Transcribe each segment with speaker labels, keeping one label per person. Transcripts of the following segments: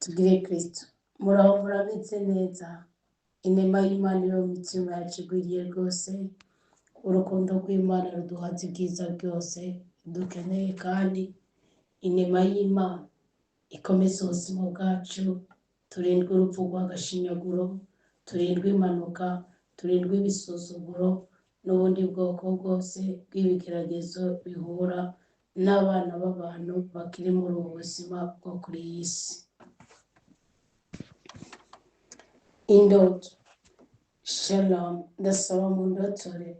Speaker 1: Tugire Kristo. Muraho murabitse neza. Inema y'Imana yo mu mitima yacu igwiriye rwose. Urukundo rw'Imana ruduhaza ibyiza byose dukeneye, kandi inema y'Imana ikomeza ubuzima bwacu. Turindwe urupfu rw'agashinyaguro, turindwe impanuka, turindwe ibisuzuguro n'ubundi bwoko bwose bw'ibigeragezo bihura n'abana b'abantu bakiri muri ubu buzima bwo kuri iyi si. Indoto. Shalom. Ndasaba mu ndotore.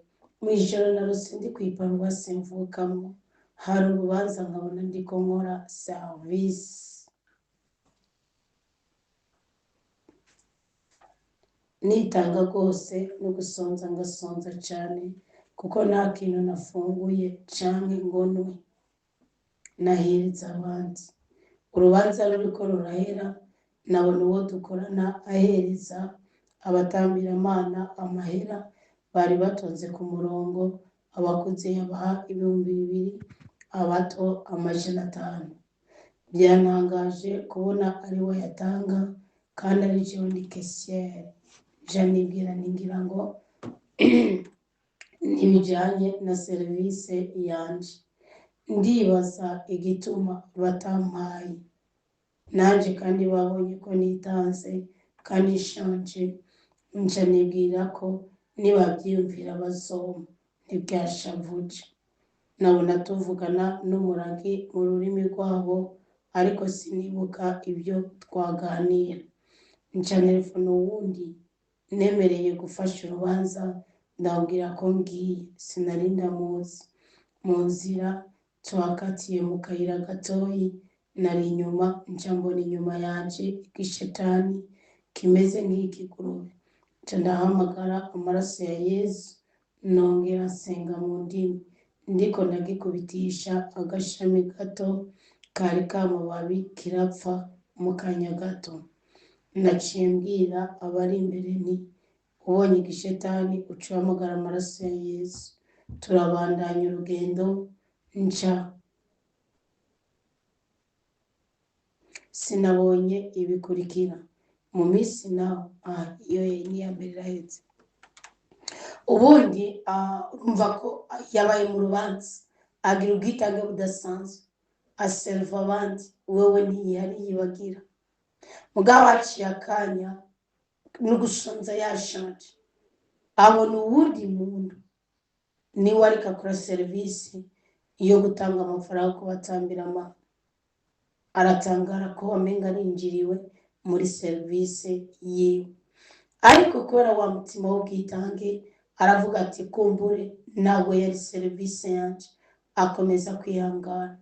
Speaker 1: Mu ijoro narose ndi ku iparuwasi mvukamo, hari urubanza nkabona ndiko nkora service. Nitanga rwose no gusonza ngasonza cyane, kuko nta kintu nafunguye canke ngo nwe nahiriza abandi. Urubanza ruriko rurahera, nabona uwo dukorana ahereza abatambiramana amahera bari batonze ku murongo. Abakuze yabaha 2,000, abato 500. Byantangaje kubona ari we yatanga, kandi ari jewe ndi caissière. Janibwira ningira ngo ntibijanye na service yanje. Ndibaza igituma batampaye. Nanje kandi babonye ko nitanze kandi nshonje, nca nibwira ko nibavyiyumvira bazoma. Ntibyashavuje. Nabona tuvugana n'umuragi mu rurimi rwabo, ariko sinibuka ibyo twaganira. Nca telefona uwundi nemereye gufasha urubanza, ndabwira ko ngiye, sinari ndamuzi. Mu nzira tuhakatiye mu kayira gatoyi, nari inyuma, nca mbona inyuma yanje igishetani kimeze nk'ikigurube. Nca ndahamagara amaraso ya Yesu, nongera nsenga mu ndimi, ndiko ndagikubitisha agashami gato kari k'amababi kirapfa mu kanya gato. Naciye mbwira abari imbere nti, ubonye igishetani uhamagara amaraso ya Yesu. Turabandanya urugendo. Nca sinabonye ibikurikira mu minsi naho iyo ni ya mbere iraheze. Ubundi urumva ko yabaye mu rubanza, agira ubwitange budasanzwe, aserva abandi, wewe ntiyari yibagira. Mugabo haciye akanya no gusonza yashanje, abona uwundi muntu niwe ariko akora serivisi yo gutanga amafaranga ku batambiramana. Aratangara ko wamenga arinjiriwe muri serivisi yiwe, ariko kubera wa mutima w'ubwitange aravuga ati kumbure ntabwo yari serivisi yanje, akomeza kwihangana.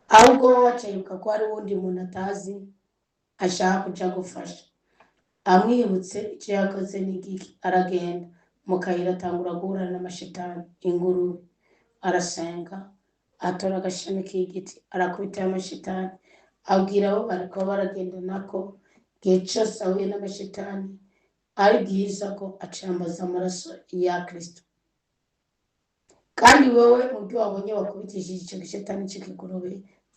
Speaker 1: Ahubwo wacayibuka ko hari uwundi muntu atazi ashaka kuja gufasha. Amwibutse icyo yakoze n'igiki, aragenda mu kayira, atangura guhura n'amashitani, ingurube. Arasenga, atora agashami k'igiti, arakubita amashitani, abwira abo bariko baragenda nako igihe cyose ahuye n'amashitani ari byiza ko acambaza amaraso ya Kristo. Kandi wewe mu byo wabonye wakubitishije icyo gishetani cy'ikigurube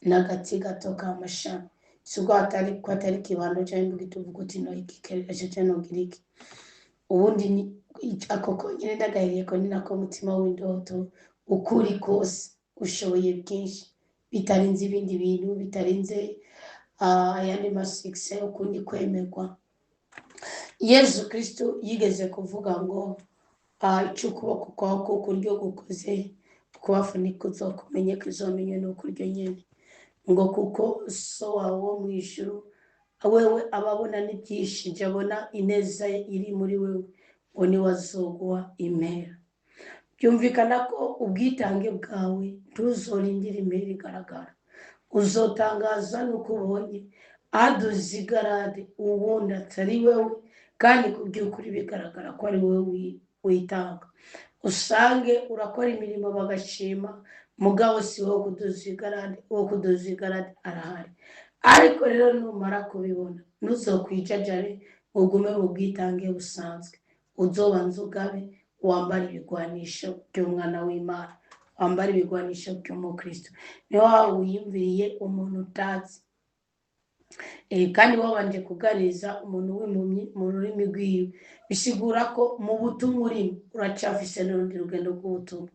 Speaker 1: n'agati gato k'amashami, sibwo atari kibando cyangwa tuvuga uti no ikikerera cyane ngiriki. Ubundi ni ako konyine ndagahiriye ko ni nako mutima w'indoto ukuri kose ushoboye byinshi, bitarinze ibindi bintu, bitarinze ayandi masikse ukundi kwemerwa. Yesu Kristo yigeze kuvuga ngo icyo ukuboko kwawe kuryo gukoze kubafunika uzokumenye ko izomenye n'ukuryo nyene, ngo kuko so wawe wo mu ijuru wewe ababona n'ibyinshi, jabona ineza iri muri wewe, ngo niwe azoguha impera. Byumvikana ko ubwitange bwawe ntuzorindira impera igaragara. Uzotangaza nuko ubonye aduze igarade ubundi atari wewe, kandi ku by'ukuri bigaragara ko ari wewe witanga. Usange urakora imirimo bagashima, mugabo si wowe kuduza igarade arahari. Ariko rero numara kubibona, ntuzokwijajare ugume mu bwitange busanzwe. Uzobanza ugabe, wambara ibigwanisho by'umwana w'Imana, wambara ibigwanisho by'umukristo. Niho wiyumviriye umuntu utazi kandi wabanje kuganiriza umuntu w'impumyi mu rurimi rwiwe, bisigura ko mu butumwa urimo uracafise n'urundi rugendo rw'ubutumwa,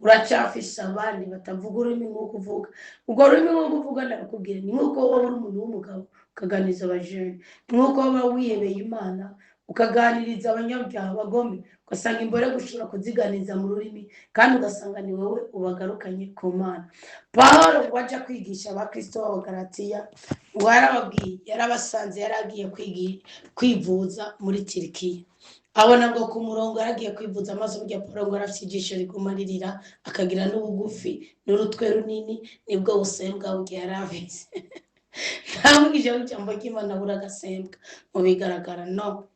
Speaker 1: uracafise abandi batavuga ururimi nk'uko uvuga. Ubwo rurimi nk'uko uvuga ndabikubwira, ni nk'uko wowe uri umuntu w'umugabo ukaganiriza abajene, ni nk'uko waba wihebeye Imana ukaganiriza abanyabyaha bagome, ugasanga imbere gushobora kuziganiza mu rurimi kandi ugasanga ni wowe ubagarukanye ku Mana. Pawulo waja kwigisha abakristo b'Abagalatiya warababwiye, yarabasanze yaragiye kwivuza muri Turikiya, abona ngo ku murongo yaragiye kwivuza amaso burya Pawulo ngo arafite ijisho riguma ririra akagira n'ubugufi n'urutwe runini, nibwo busembwa burya yaravise nta mwigisha w'ijambo ry'Imana buragasembwa mu bigaragara no.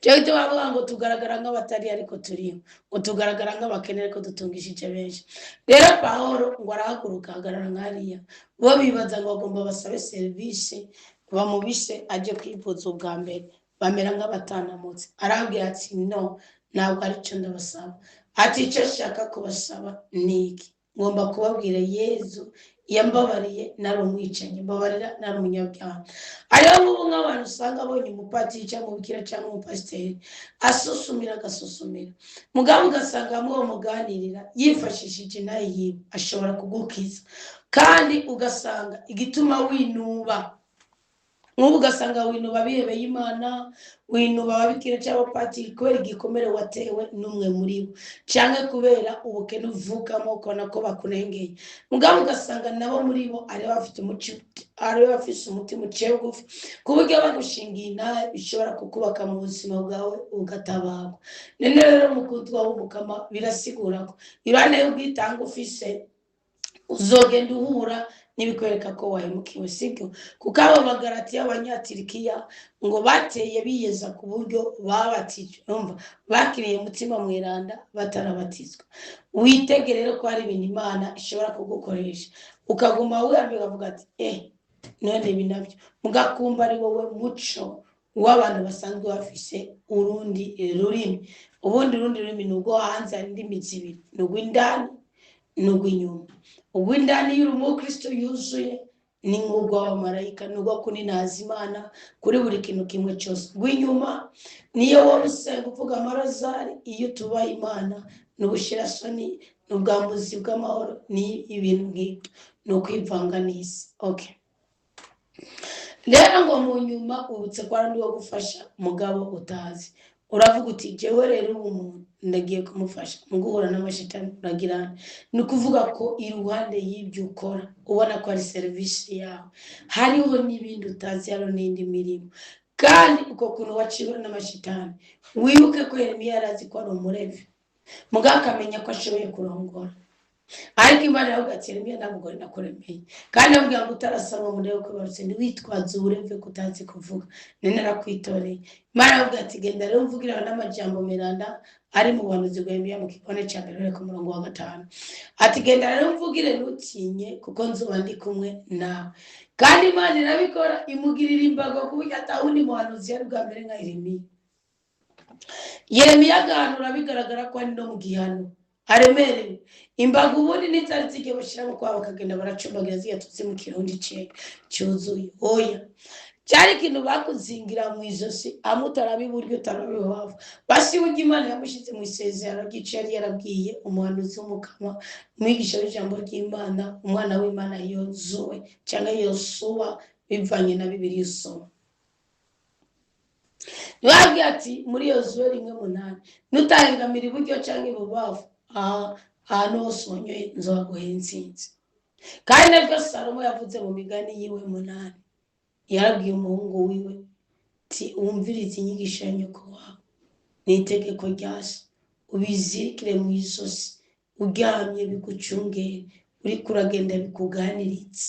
Speaker 1: Cyo bavuga ngo tugaragara nk'abatari ariko turiho, ngo tugaragara nk'abakene ariko dutungishije benshi. Rero Pawulo ngo arahaguruka ahagarara nk'ariya, bo bibaza ngo bagomba basabe serivisi, bamubishe aje kwivuza ubwa mbere, bamera nk'abatanamutse. Arabwira ati no, ntabwo aricyo ndabasaba, ati icyo shaka kubasaba ni iki, ngomba kubabwira Yezu yambabariye nari umwicanyi, mbabarira nari umunyabyaha. Ariyo ngubu nk'abantu usanga abonye umupatiri cyangwa umubikira cyangwa umupasiteri asusumira agasuzumira, mugabo ugasanga muwo muganirira yifashishije nayo yiwe ashobora kugukiza, kandi ugasanga igituma winuba nk'ubu ugasanga winuba bihebeye Imana, winuba ababikira cyangwa abapatiri kubera igikomere watewe n'umwe muri bo, cyangwa kubera ubukene uvukamo ukabona ko bakurengeye, mugabo ugasanga nabo muri bo ari bafise umutima uciye bugufi ku buryo bagushingiye inabi bishobora kukubaka mu buzima bwawe ugatabarwa. None rero mukunzi wawe w'umukama birasigura ko irane y'ubwitange ufise uzogenda uhura n'ibikwereka ko wahemukiwe, sibyo? Kuko abo Bagalatiya Abanyaturikiya ngo bateye biyeza ku buryo babatijwe, umva bakiriye umutima mweranda batarabatizwa. Witegere ko hari ibintu Imana ishobora kugukoresha ukaguma wiyamye ukavuga ati none ibi nabyo, mugakumva ari wowe muco w'abantu basanzwe bafise urundi rurimi. Ubundi rundi rurimi nubwo hanze hari indimi zibiri, n'ugw'indani n'ugw'inyuma. Ugw'indani y'uri umukristo yuzuye ni nk'ugw'abamarayika, n'ugwo kuninaza Imana kuri buri kintu kimwe cyose. Ugw'inyuma niyo wowe usenga uvuga amarozari, iyo tubaha Imana n'ubushirasoni n'ubwambuzi bw'amahoro, ni ibintu nk'ibyo, ni ukwivanga n'isi. Okay, rero ngo mu nyuma ubutse ko ari wo gufasha mugabo utazi, uravuga uti jewe rero umuntu ndagiye kumufasha mu guhura n'amashitani uragirana. Ni ukuvuga ko iruhande y'ibyo ukora ubona ko ari serivisi yawe hariho n'ibindi utazi, hariho n'indi mirimo, kandi uko kuntu waciwe n'amashitani wibuke ko Yeremiya yarazi ko ari umurevi, mugabo akamenya ko ashoboye kurongora. Ariko Imana yavuga ati Yeremiya nta mugore nakuremeye, kandi ambwira ngo utarasama murebe ko barutse ntiwitwaze ubureve ko utazi kuvuga, none narakwitoreye. Imana yavuga ati genda rero mvugira n'amajambo miranda ari mu buhanuzi bwa Yeremiya mu gikone cya mbere ku murongo wa 5, ati genda rero mvugire ntutinye kuko nzoba ndi kumwe nawe. Kandi Imana irabikora, imugirira imbago ku buryo atawundi muhanuzi yari bwa mbere nka Yeremiya. Yeremiya agahanura bigaragara ko ari no mu gihano aremerewe. Imbago ubundi n'inzara zigiye bashyiramo kwabo bakagenda baracumbagira ziyatutse mu kirundi cyuzuye. Oya, cyari ikintu bakuzingira mu izosi, amutarabi buryo utarabi wavu. Basi buryo Imana yamushize mu isezerano ry'icyo yari yarabwiye umuhanuzi w'umukama, umwigisha w'ijambo ry'Imana, umwana w'Imana Yozuwe cyangwa Yosuwa bivanye na Bibiliya usoma. Nibabwiye ati muri Yozuwe 1:8 nutahengamira iburyo cyangwa ibubavu ahantu hose wonyoye nzoguha intsinzi. Kandi nabwo Salomo yavuze mu migani yiwe 8, yarabwiye umuhungu wiwe ati wumvirize inyigisho ya nyoko wawe n'itegeko ryase, ubizirikire mu izosi, uryamye bigucungere, uriko uragenda bikuganiritse,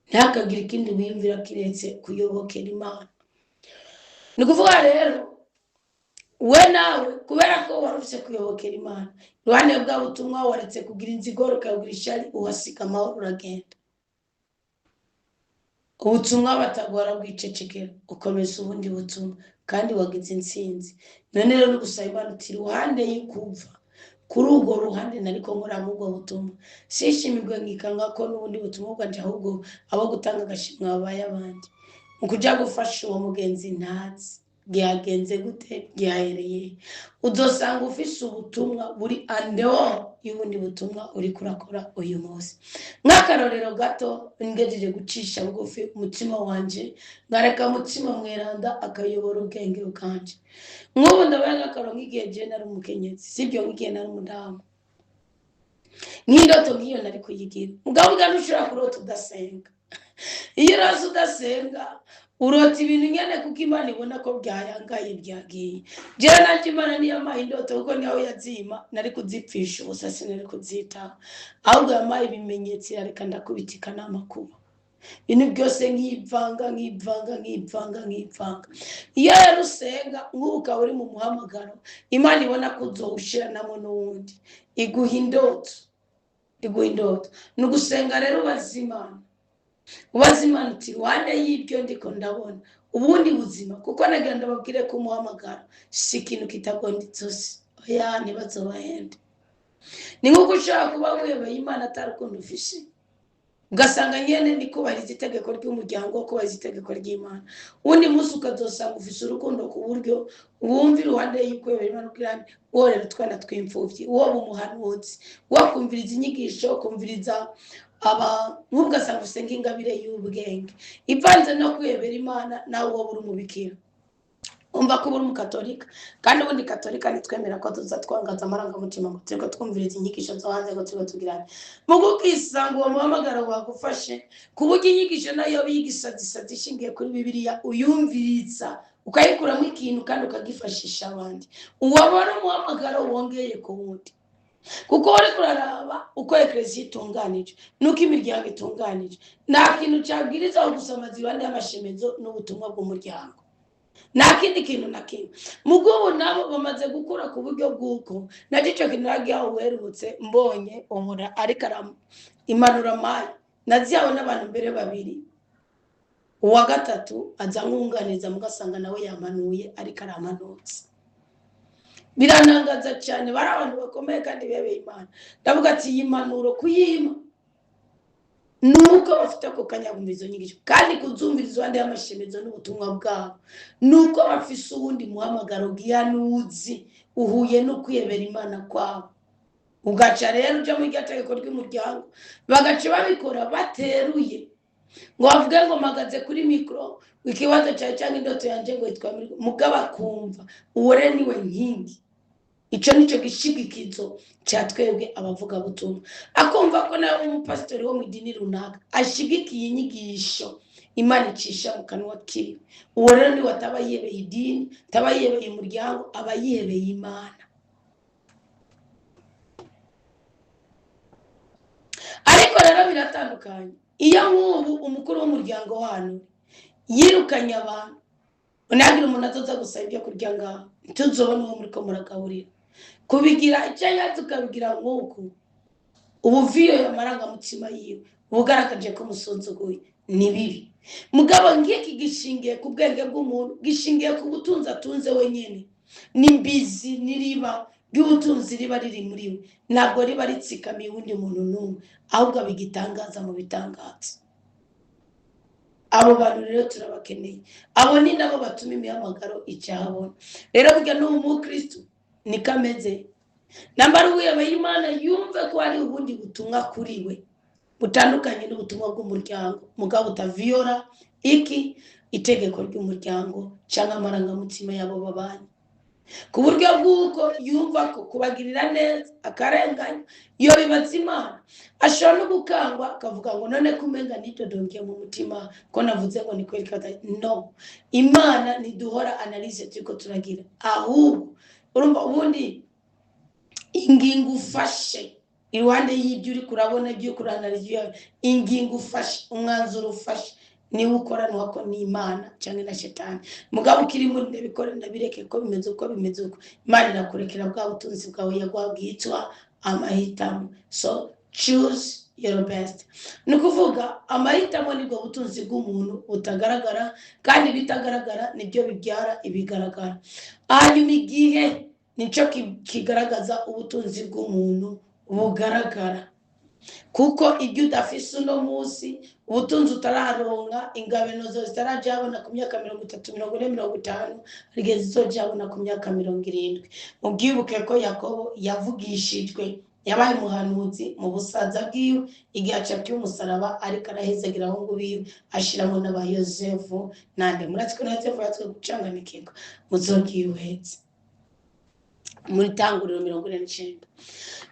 Speaker 1: ntihakagire ikindi wiyumvira kiretse kuyobokera Imana. Ni kuvuga rero we nawe kubera ko warufise kuyobokera Imana, ruhande bwa butumwa waretse kugira inzigoro ukabwira ishari, uhasiga amahoro uragenda. Ubutumwa batagora bwicecekera ukomeza ubundi butumwa kandi wagize intsinzi. None rero gusaba Imana uti ruhande y'ukumva kuri urwo ruhande nariko nkora mu bwo butumwa sishimirwe nkikanga ko n'ubundi butumwa bwanje ahubwo abo gutanga agashimwe babaye abandi mu kuja gufasha uwo mugenzi ntazi byagenze gute byahereye udosanga ufise ubutumwa buri andeo y'ubundi butumwa uri kurakora uyu munsi nk'akarorero gato ngejeje gucisha bugufi umutima wanje ngareka umutima mweranda akayobora ubwenge bwanje nk'ubu ndabaye nk'akaro nk'igihe je nari umukenyezi sibyo nk'igihe nari umudamu nk'indoto nk'iyo nari kuyigira mugabo bwa ntushobora kurota udasenga iyo uraza udasenga urota ibintu nyene kuko Imana ibona ko byayangaye byagiye jewe nanje Imana niyo yampaye indoto kuko niyo yazima nari kuzipfisha ubusa sinari kuzitaho ahubwo yampaye ibimenyetso yareka ndakubitika n'amakuba ibintu byose nkivanga iyo rero usenga nk'uka uri mu muhamagaro Imana ibona ko uzowushiranamo n'uwundi iguha indoto ni ugusenga rero ubaza Imana uti wane y'ibyo ndiko ndabona ubundi buzima kuko nagira ndababwire ko umuhamagaro si ikintu kitagonda inzozi oya ntibazobahende ni nk'uko ushobora kuba wiyobeye Imana atarukundo ufise ugasanga nyene ni kubahiriza itegeko ry'umuryango kubahiriza itegeko ry'Imana ubundi munsi ukazosanga ufise urukundo ku buryo wumva iruhande y'ukwebera Imana ukirane uwo rero twana tw'imfuvyi uwo bumuhanuzi wakumviriza inyigisho kumviriza ugasanga ufise nk'ingabire y'ubwenge ivanze no kwebera Imana nawe wowe uri umubikira umva ko uri umukatolika kandi ubundi katolika nitwemera ko tuza twangaza amarangamutima ngo turiko twumviriza inyigisho zo hanze ngo turiko tugirane mu gukisanga uwo muhamagaro wagufashe ku buryo inyigisho nayo bigisazisazi ishingiye kuri Bibiliya uyumviriza ukayikuramo ikintu kandi ukagifashisha abandi uwabona umuhamagaro wongeye ku wundi kuko uri kuraraba uko eklezia itunganije nuko imiryango itunganije nta kintu cyabwiriza gusoma zibande y'amashemezo n'ubutumwa bw'umuryango nta kindi kintu na kimwe mugubu nabo bamaze gukura ku buryo bw'uko nagico kintu nagiye werutse mbonye umura ariko imanura mayi naziyaho n'abantu mbere babiri uwa gatatu aza nkunganiza mugasanga nawe yamanuye ariko aramanutse biranangaza cyane bari abantu bakomeye kandi bebeye Imana ndavuga ati yimanuro kuyima nuko bafite ko kanyagumirizo nyigisho kandi kuzumvirizo ande y'amashemezo n'ubutumwa bwabo nuko bafise ubundi muhamagaro giyanuzi uhuye no kwiyebera Imana kwabo ugaca rero uje mu gitegeko ry'umuryango bagaca babikora bateruye ngo bavuge ngo magaze kuri mikro ikibazo cyawe cyangwa indoto yanje ngo yitwa mugaba kumva uwo rero niwe nkingi ico nico gishigikizo cyatwebwe abavuga butumwa akumva ko nawe umupastori wo mu idini runaka ashigikiye inyigisho Imana icisha mu kanwa kiwe uwo rero ni wataba yebeye idini taba yebeye umuryango aba yebeye Imana ariko rero biratandukanye iyo nk'ubu umukuru w'umuryango wanu yirukanye abantu unagira umuntu azoza gusaba ibyo kurya ngaho tuzobona uwo muriko muragaburira kubigira icyo tukabigira nk'uko ubuviyo y'amarangamutima yiwe ubugaragaje ko umusonzogoye ni bibi mugabo ngiki gishingiye ku bwenge bw'umuntu gishingiye ku butunzi atunze wenyene nimbizi niriba ry'ubutunzi riba riri muri we ntabwo riba ritsikamiye uwundi muntu n'umwe ahubwo bigitangaza mu bitangaza abo bantu rero turabakeneye abo ni nabo batuma imihamagaro icyahabona rero burya n'umukristo ni kameze nambara uwiyebeye Imana yumve ko hari ubundi butumwa kuri we butandukanye n'ubutumwa bw'umuryango mugabo utaviyora itegeko ry'umuryango cyangwa amarangamutima yabo babanye ku buryo bw'uko yumva ko kubagirira neza akarenganya iyo bibaza Imana ashobora no gukangwa akavuga ngo none kumenga nitodonke mu mutima ko navuze ngo nikwereka no Imana niduhora analyse turiko turagira ahubwo urumva ubundi ingingo ufashe iruhande y'ibyo uri kurabona ibyo kuranaliza ingingo ufashe umwanzuro ufashe niwe ukora nuko n'Imana cyangwa na shetani mugabo ukiri muri ndabikora ndabireke ko bimeze uko bimeze uko Imana irakurekera bwa butunzi bwawe yagwabwitwa amahitamo so choose your best nukuvuga amahitamo nibwo butunzi bw'umuntu butagaragara kandi bitagaragara nibyo bibyara ibigaragara hanyuma igihe nico kigaragaza ubutunzi bw'umuntu bugaragara. Kuko ibyo udafise uno munsi ubutunzi utararonka, ingabano zo zitaraja abona ku myaka 30, 40, 50, rigeze izoja abona ku myaka 70. Ubwibuke ko Yakobo yavugishijwe, yabaye umuhanuzi mu busaza bwiwe, igihe acapye umusaraba ariko arahezagira abahungu biwe, ashiramo n'aba Yosefu nande. Muratsi ko na Yosefu yatswe gucanganikirwa, muzogihetse muri Tanguriro 49.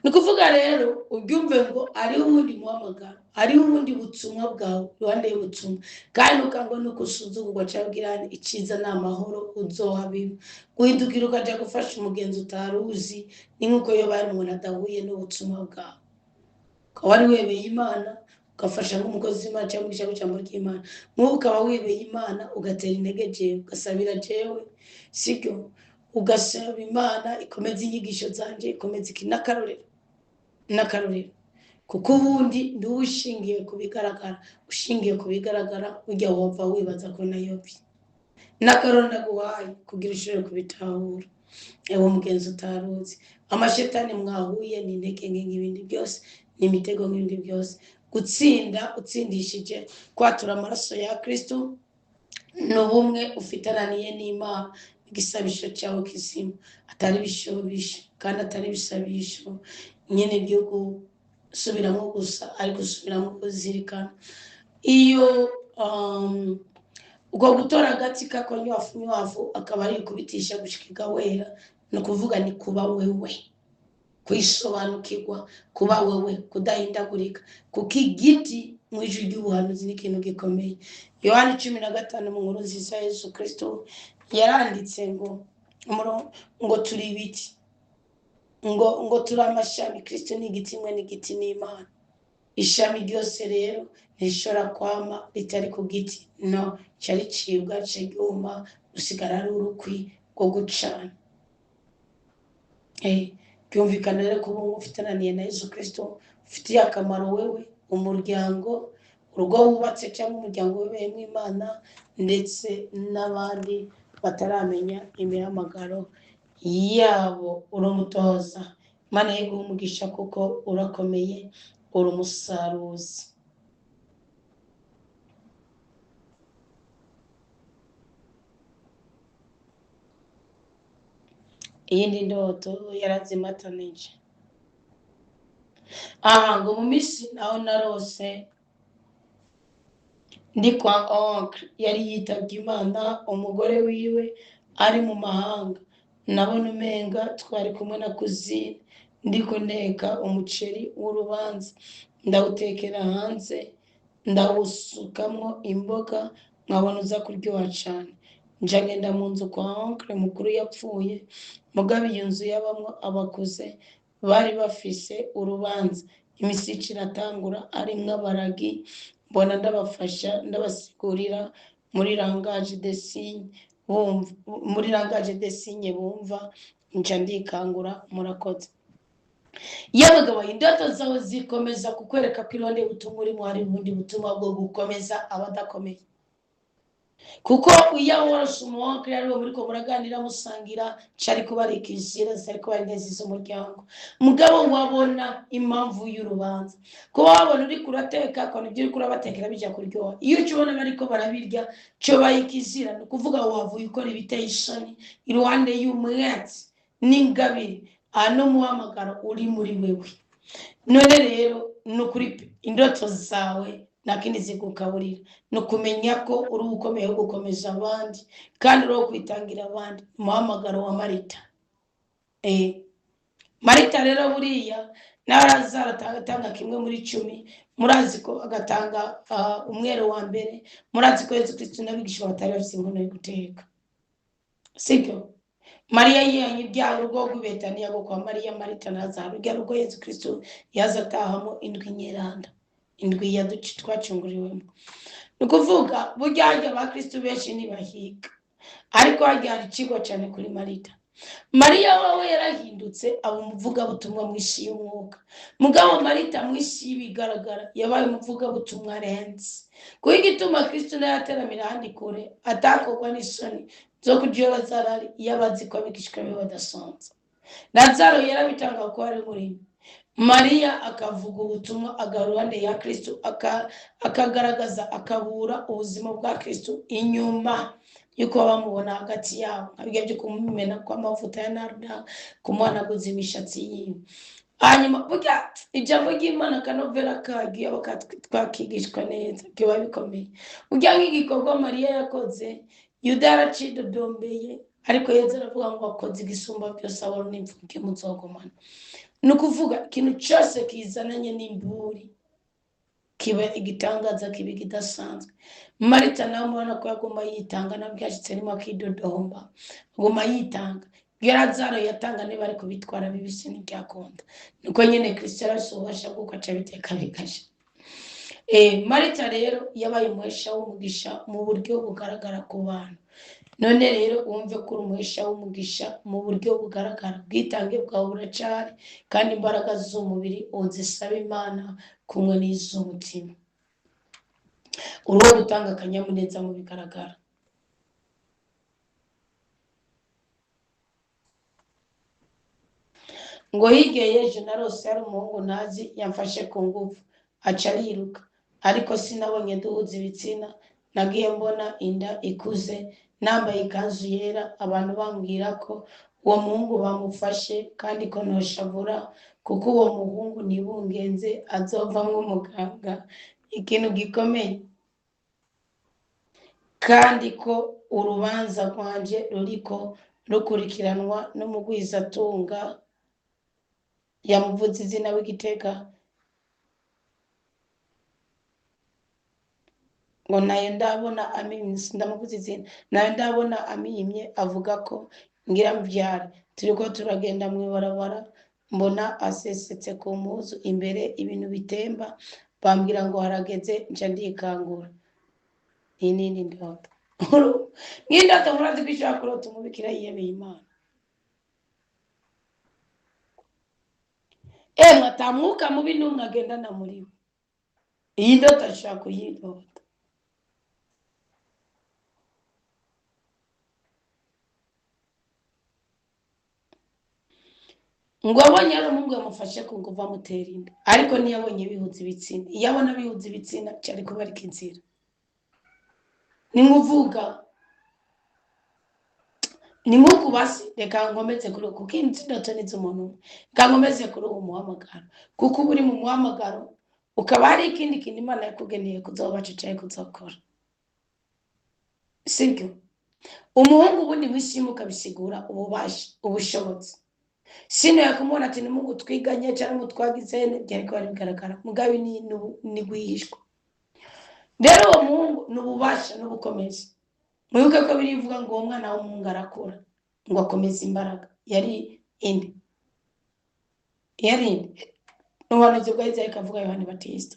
Speaker 1: Ni kuvuga rero ubyumve ngo ari ubundi muhamagaro, ari ubundi butumwa bwawe ruhande y'ubutumwa, kandi ukango nuko usuzugurwa cyabwirane iciza n'amahoro uzohabiba. Guhindukira ukaja gufasha umugenzi utaruzi, ni nkuko yo bari umuntu adahuye n'ubutumwa bwawe. Ko wari webeye Imana ugafasha nk'umukozi w'Imana cyangwa ijambo cy'ijambo ry'Imana, nk'ubu ukaba webeye Imana ugatera intege jewe, ugasabira jewe, sibyo ugasaba Imana ikomeza inyigisho zanje, ikomeza ikinakarorero n'akarorero. Kuko ubundi nduwushingiye kubigaragara, ushingiye kubigaragara ujya wova wibaza ko nayobye. N'akarorero ndaguhaye kugira ushobore kubitahura. Ewe mugenzi utaruzi, amashetani mwahuye ni intege nk'ibindi byose, ni imitego nk'ibindi byose. Gutsinda utsindishije kwatura amaraso ya Kristo, n'ubumwe ufitananiye n'Imana, igisabisho cyawe kizima, atari bishobisho kandi atari bisabisho nyene byo gusubiramo gusa, ariko gusubiramo kuzirikana. Iyo uko gutora agati kako nywafu akaba ari kubitisha gushikirwa wera, no kuvuga ni kuba wewe, kwisobanukirwa, kuba wewe, kudahindagurika. Kuko igiti mu ijwi ry'ubuhanuzi ni ikintu gikomeye. Yohana 15 mu nkuru nziza Yesu Kristo yaranditse ngo turi ibiti, ngo turi amashami. Kristo ni igiti, mwe ni igiti n'Imana. Ishami ryose rero ntishobora kwama ritari ku giti, no cyari cibwa cyuma usigara ari urukwi rwo gucana. Byumvikana rero kuba ufitananiye na Yesu Kristo ufitiye akamaro wewe, umuryango, urugo wubatse cyangwa umuryango webeyemo Imana, ndetse n'abandi bataramenya imihamagaro yabo. Uri umutoza, Imana yiguha umugisha kuko urakomeye, uri umusaruzi. Iyindi ndoto yarazimatanije. Ngo mu misi naho narose ndi kwa oncle, yari yitabye Imana, umugore wiwe ari mu mahanga. Nabona umenga twari kumwe na kuzine, ndiko nteka umuceri w'urubanza, ndawutekera hanze, ndawusukamwo imboga, nkabona uza kuryoha cyane. Nja ngenda mu nzu kwa oncle mukuru yapfuye, mugabo iyo nzu yabamwo abakuze bari bafise urubanza. Imisici iratangura, arimwo abaragi, mbona ndabafasha, ndabasigurira muri langage des signes bumva, muri langage des signes bumva, nca ndikangura. Murakoze. Yabagabo, indoto zawe zikomeza kukwereka ko iruhande y'ubutumwa urimo hari ubundi butumwa bwo gukomeza abadakomeye. Kuko iyo woroshe umuwonkere ari we muriko muraganira musangira, cari kubarika inzira zari kuba neza z'umuryango. Mugabo wabona impamvu y'urubanza, kuba wabona uri kurateka ko nibyo uri kurabatekera bija kuryoha. Iyo ukibona bariko barabirya cyo bayikizira, no kuvuga wavuye ukora ibiteye isoni iruhande y'umwatsi n'ingabire, ano muhamagaro uri muri wewe. None rero no kuri indoto zawe nakindi zigukaburira, no kumenya ko uri ukomeye gukomeza abandi kandi uri kwitangira abandi. Muhamagaro wa Marita. Marita rero buriya narazara agatanga kimwe muri 10, murazi ko agatanga umwero wa mbere. Murazi ko Yesu Kristo nabigisha batari bafise inkono yo guteka, sibyo? Maria yiyanye ibyaha urugo rw'Ibetaniya go kwa Maria, Marita na Lazaro, rya rugo Yesu Kristo yazatahamo indwi nyeranda, indwi ya duci twacunguriwemo. Nukuvuga burya ba Kristo benshi nibahiga, ariko hajya icigwa cyane kuri Marita. Maria wawe yarahindutse aba umuvuga butumwa mwishi y'umwuka, mugabo Marita mwishi bigaragara yabaye umuvuga butumwa renze. Kuko igituma Kristo nayateramira handi kure atakogwa n'isoni zo kujya bazarari yabazi ko abigishwa be badasanzwe. Lazaro yarabitanga ko ari muri Mariya akavuga ubutumwa agaruhande ya Kristo akagaragaza akabura ubuzima bwa Kristo inyuma yuko bamubona hagati yabo abijya byo kumumena kw'amavuta ya narda kumwanaguza imishatsi yiwe. Hanyuma burya ijambo ry'Imana kanovera kagiye twakigishwa neza kiba bikomeye. Burya nk'igikorwa Mariya yakoze Yuda yaracidodombeye ariko Yesu aravuga ngo akoze igisumba byose abona n'imvuke muzogomana. Nukuvuga ikintu cyose kizananye n'imburi kiba igitangaza kiba kidasanzwe. Marita nawe mubona ko yagomba yitanga nabyashitse arimo akidodomba agomba yitanga. Lazaro yatanga niba ari kubitwara bibisi n'ibyakonda nuko nyene Kristo arasobasha kuko aca biteka bikasha. Marita rero yabaye umuhesha w'umugisha mu buryo bugaragara ku bantu. None rero wumve ko umuhesha w'umugisha mu buryo bugaragara bwitange bwawe buracari kandi imbaraga z'umubiri uzisaba Imana kumwe n'iz'umutima. Uruwo gutanga akanyamuneza mu bigaragara. Ngo higeye ejo narose yari umuhungu ntazi yamfashe ku nguvu aca ariruka ariko sinabonye duhuza ibitsina nagiye mbona inda ikuze nambaye ikanzu yera abantu bambwira ko uwo muhungu bamufashe kandi ko noshavura kuko uwo muhungu nibungenze azovamwo umuganga ikintu gikomeye kandi ko urubanza rwanje ruriko rukurikiranwa n'umugwizatunga yamuvuze izina w'Igitega ngo nayo ndabona amimye ndamuvuze izina nayo ndabona amimye avuga ko ngira mbyara turiko turagenda mu ibarabara mbona asesetse ku muzu imbere ibintu bitemba bambwira ngo harageze nca ndikangura nini ndoto n'indoto murazi kwishaka kurota umubikira yiyemeye Imana. Mwatamuka mubi n'umwe agendana muri we. Iyi ndoto ashaka kuyirota. Ngo abonye ari umuhungu yamufashe ku nguvu amutera inda ariko ntiyabonye bihuza ibitsina. Iyo abona bihuza ibitsina cyari kubarika inzira. Ni nguvuga ni muku basi reka ngomeze kuri kuko indoto n'iz'umuntu ngomeze kuri uwo muhamagaro kuko buri mu muhamagaro ukaba hari ikindi kintu Imana yakugeneye kuzobaca cyane kuzokora. Sibyo umuhungu ubundi wishimuka bisigura ububasha ubushobozi. Sino yakumubona ati nimungu twiganye cyangwa mutwagize byari ko bari bigaragara mugabe ni gwihishwa. Rero uwo muhungu n'ububasha n'ubukomezi mwibuke ko birivuga ngo uwo mwana w'umuhungu arakura ngo akomeze imbaraga yari indi n'ubuhanuzi bwa Isaya kavuga Yohani Batista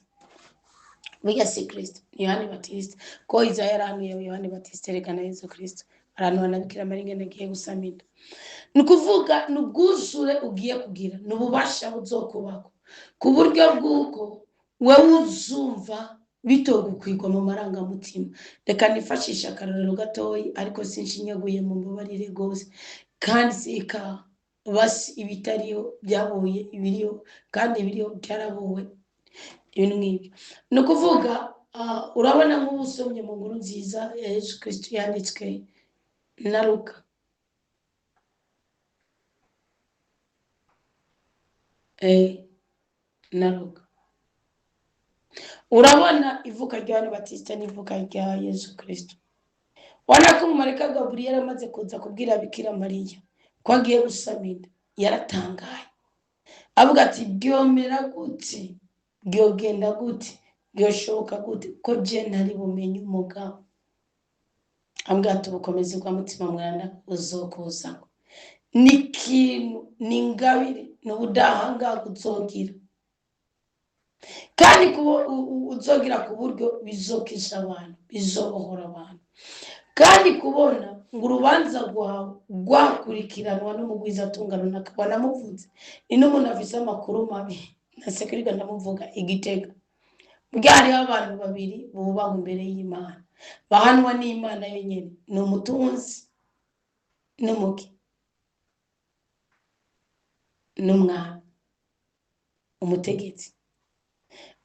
Speaker 1: burya si Kristo Yohani Batista ko Isaya yarahanuye Yohani Batista rekana Yesu Kristo arantu banabikira Mariya nagiye gusamira. Nukuvuga nubwuzure ugiye kugira n'ububasha buzokubako ku buryo bw'uko wewe uzumva bitogukwigwa mu marangamutima. Reka nifashisha akarorero gatoyi ariko sinshinyaguye mu mbabarire gose kandi sika basi ibitariyo byabuye ibiriyo kandi ibiriyo byarabuwe ibintu nk'ibyo. Nukuvuga urabona nk'ubusomye mu nkuru nziza ya Yesu Kristo yanditswe na Luka na Luka urabona ivuka rya Yohani Batista n'ivuka rya Yesu Kristo. Wana ko umumarayika Gabriel amaze kuza kubwira Bikira Mariya ko agiye gusamira yaratangaye avuga ati byomera gute byogenda gute byoshoboka gute ko je ntari bumenye umugabo. Ambwa ati ubukomezi bwa mutima mwana uzokuza n'ikintu n'ingabire n'ubudahanga uzogira kandi uzogira ku buryo bizokisha abantu bizobohora abantu kandi kubona ngo urubanza rwawe rwakurikiranwa n'umugwizatungano nakabona muvuze ni n'umuntu afise amakuru mabi nasekuriga ndamuvuga Igitega burya hariho abantu babiri bubaho imbere y'Imana bahanwa n'Imana yenyene ni umutunzi n'umuki. n'umwami umutegetsi.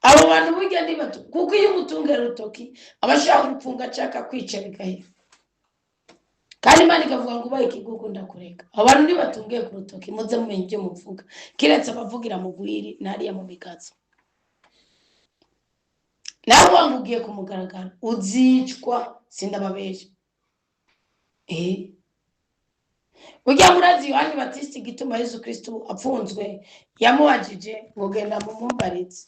Speaker 1: Abo bantu burya ndi bato, kuko iyo umutunga rutoki abashaka gupfunga cyaka kwica bigahera, kandi Imana ikavuga ngo ubaye ikigugu ndakureka. Abantu ndi batungiye ku rutoki muze mumenye ibyo muvuga, kiretse abavugira mu gwiri nariya mu migazo. Nawe wangugiye ku mugaragaro uzicwa, sindababesha. Burya murazi Yohani Batista igituma Yesu Kristo apfunzwe yamubajije ngo genda mumumbarize.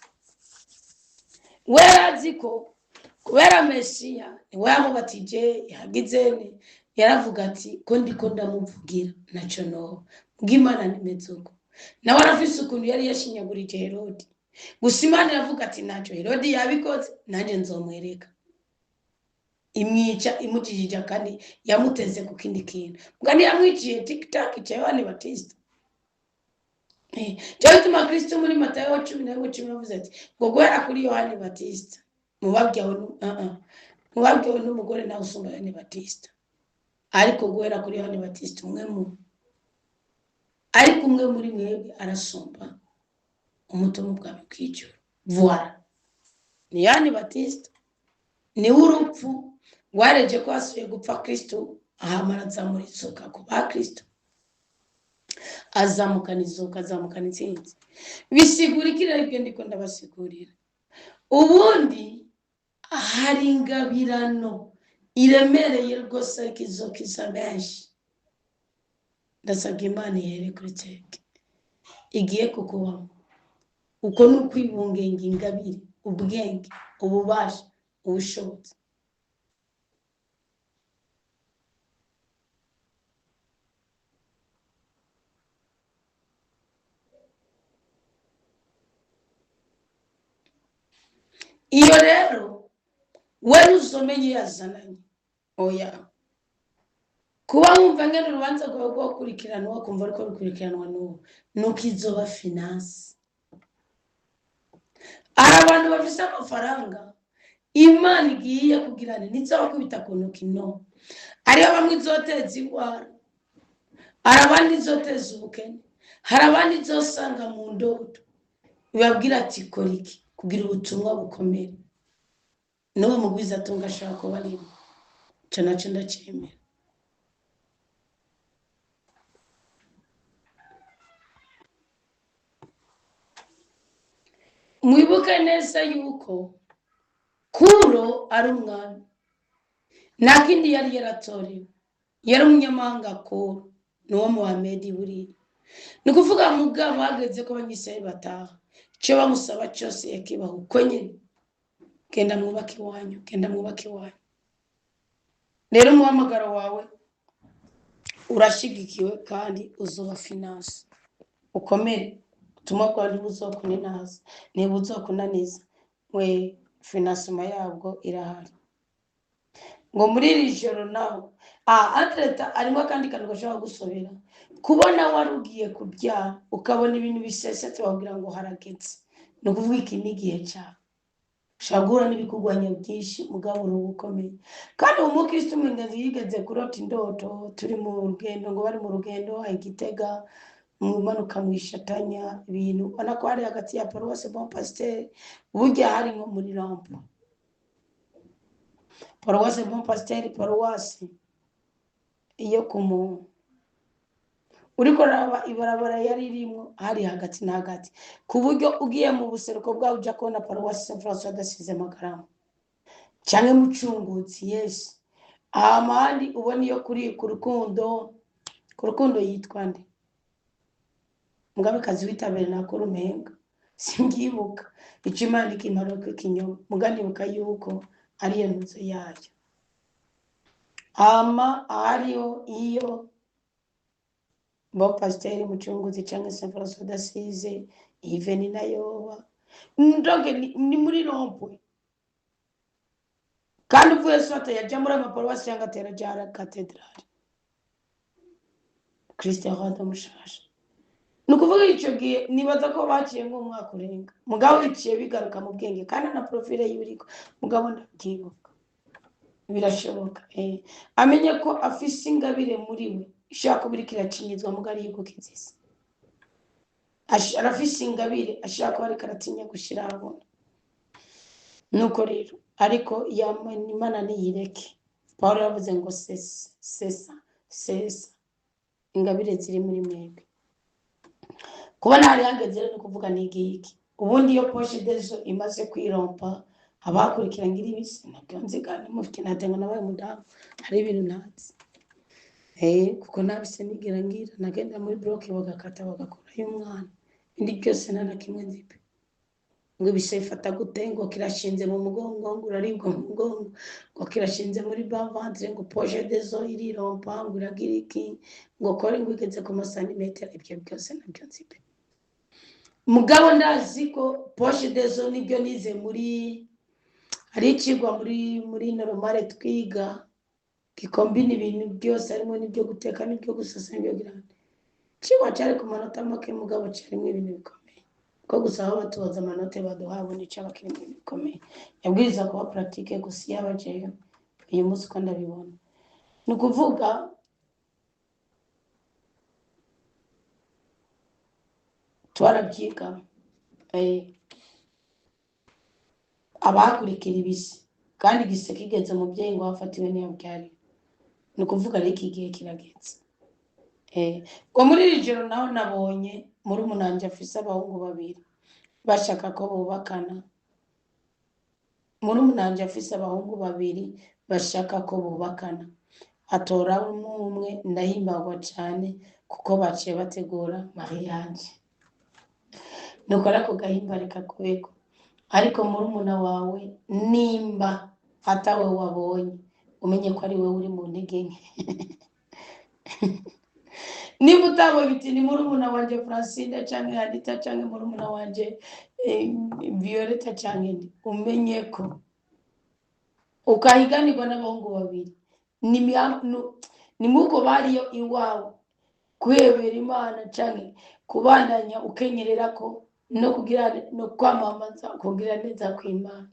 Speaker 1: We yarazi ko kubera Mesiya niwe yamubatije yagizene, yaravuga ati ko ndiko ndamuvugira naco no bw'Imana nimeze uko. Nawe arafise ukuntu yari yashinyagurije Herodi, gusa Imana iravuga ati naco Herodi yabikoze nanje nzomwereka, imwica imujijija kandi yamuteze ku kindi kintu. Mugani yamwiciye TikTok cya Yohani Batista. Cyo gituma Kristo muri Matayo 10:10 yavuze ati ngo guhera kuri Yohani Batista mubabwiwe n'umugore nawe usumba Yohani Batista, ariko guhera kuri Yohani Batista umwe muri mwebwe arasumba umuto mu bwami bw'ijuru. Voilà, ni Yohani Batista ni urupfu wareje ko asuye gupfa Kristo ahamara azamura izuka ku ba Kristo, azamukana izuka, azamukana intsinzi. Bisigura ikirere ibyo ndiko ndabasigurira. Ubundi hari ingabirano iremereye rwose ariko izokiza benshi. Ndasabye Imana ihere kuri teke igiye kukubamo, uko ni ukwibungenga ingabire, ubwenge, ububasha, ubushobozi. Iyo rero we uzomenye yazananye oya kuba wumva ngene urubanza rwawe rwo gukurikiranwa kumva ariko rukurikiranwa nuko izoba finance. Abantu bafise amafaranga Imana igiye kugirana nizaba kubita ku ntoki no, ariyo bamwe izoteza ingwara, hari abandi izoteza ubukene, hari abandi izosanga mu ndoto bibabwira ati kora iki kugira ubutumwa bukomere. N'uwo mugwiza atunga ashaka kuba arimo, ico naco ndacemera. Mwibuke neza yuko Kuro ari umwami, nta kindi yari yaratorewe, yari umunyamahanga. Kuro n'uwo Muhamedi buriya, ni kuvuga mugabo hageze ko abanyisirayeli bataha, icyo bamusaba cyose yakibaha uko nyine, genda mwubake iwanyu, genda mwubake iwanyu. Rero umuhamagaro wawe urashigikiwe kandi uzoba finance, ukomere. Ubutumwa bwawe ntibuzokuniza, ntibuzokunaniza, we financement yabwo irahari. Ngo muri iri joro nawe atleta arimo kandi kantu gashobora gusobera, kubona warugiye kubyara ukabona ibintu bisesetse babwira ngo haragetse, no kuvuga iki ni igihe cyawe. Shagura n'ibikugwanya byinshi mugabo urubukomeye. Kandi umukristo mwingazi yigeze kurota indoto, turi mu rugendo, ngo bari mu rugendo Igitega, mumanuka mwishatanya ibintu ubona ko hari hagati ya Paroisse Bon Pasteur, burya hari nko muri Rampo. Paroisse Bon Pasteur, paroisse iyo kumu uriko raba ibarabara yari irimo hari hagati na hagati, ku buryo ugiye mu buseruko bwawe uja kubona Paroisse Saint François d'Assise Magarama canke Mucunguzi. Yes, amandi ubona iyo kuri ku rukundo yitwa nde Mugabekazi witabere nakora umenga singibuka ico Imana ikimaroke kinyoma, muganibuka yuko ari yo ntuzo yayo. Ariyo iyo Bon Pasteur Mucunguzi canke Saint François d'Assise, Iveni nayo ndonge ni muri Rompwe. Kandi uvuye sote yaja muri amaparuwasi cyangwa atera jara katedrali Kristo Rwanda mushasha. Nukuvuga ico gihe nibaza ko baciye ngo umwaka urenga, mugabo iciye bigaruka mu bwenge kandi na profile y'uriko mugabo ndabyibuka. Birashoboka amenye ko afise ingabire muri we ishaka kubirikira cinyizwa mugari yuko kizisa. arafise ingabire ashaka ko ariko aratinya gushira ahabona. Nuko rero ariko Imana niyireke. Pawulo yavuze ngo sesa ingabire ziri muri mwebwe. Kuba ntari hageze rero kuvuga n'igiki. Ubundi iyo poshe dezo imaze kwirompa abakurikira ngira ibisi nabyo nzigana mufite natenga nabaye mudamu hari ibintu ntazi. Kuko nabise nigira ngira nagenda muri block bagakata bagakora y'umwana. Indi byose nana kimwe nzipe. Ngo bisefata gute ngo kirashinze mu mugongo ngo uraribwa mu mugongo ngo kirashinze muri ventre ngo poshe dezo irirompa ngo iragira iki ngo kore ngo igeze ku masanimetero ibyo byose nabyo nzipe. Mugabo ndazi ko poshe dezo nibyo nize muri hari ikigwa muri normale twiga gikombina ibintu byose harimo n'ibyo guteka n'ibyo gusasa n'ibyo girana. Kigwa cyari ku manota make mugabo cyarimo ibintu bikomeye. Ko gusaba batubaza amanota baduhawe n'icyo abakiri mu bikomeye. Yabwiriza kuba pratique gusa yabajeyo uyu munsi ko ndabibona. Ni ukuvuga twarabyiga abakurikira ibisi kandi gise kigeze mu byeyi ngo bafatiwe niyo byari. Ni ukuvuga rero iki gihe kirageze. Ngo muri iri joro naho nabonye muri umunanje afise abahungu babiri bashaka ko bubakana. Muri umunanje afise abahungu babiri bashaka ko bubakana. Atora umwe ndahimbagwa cyane kuko baciye bategura mariage. Nuko arako gahimbarika kwego. Ariko muri umuna wawe nimba atawe wabonye umenye ko ari we uri mu ntege nke. Niba utabo biti ni muri umuna wanje Francine canke Anita canke muri umuna wanje Violeta canke umenye ko ukahiganirwa n'abahungu babiri ni muko bariyo iwawe kwebera Imana canke kubandanya ukenyerera ko no kugira no kwamamaza kugira neza kw'Imana.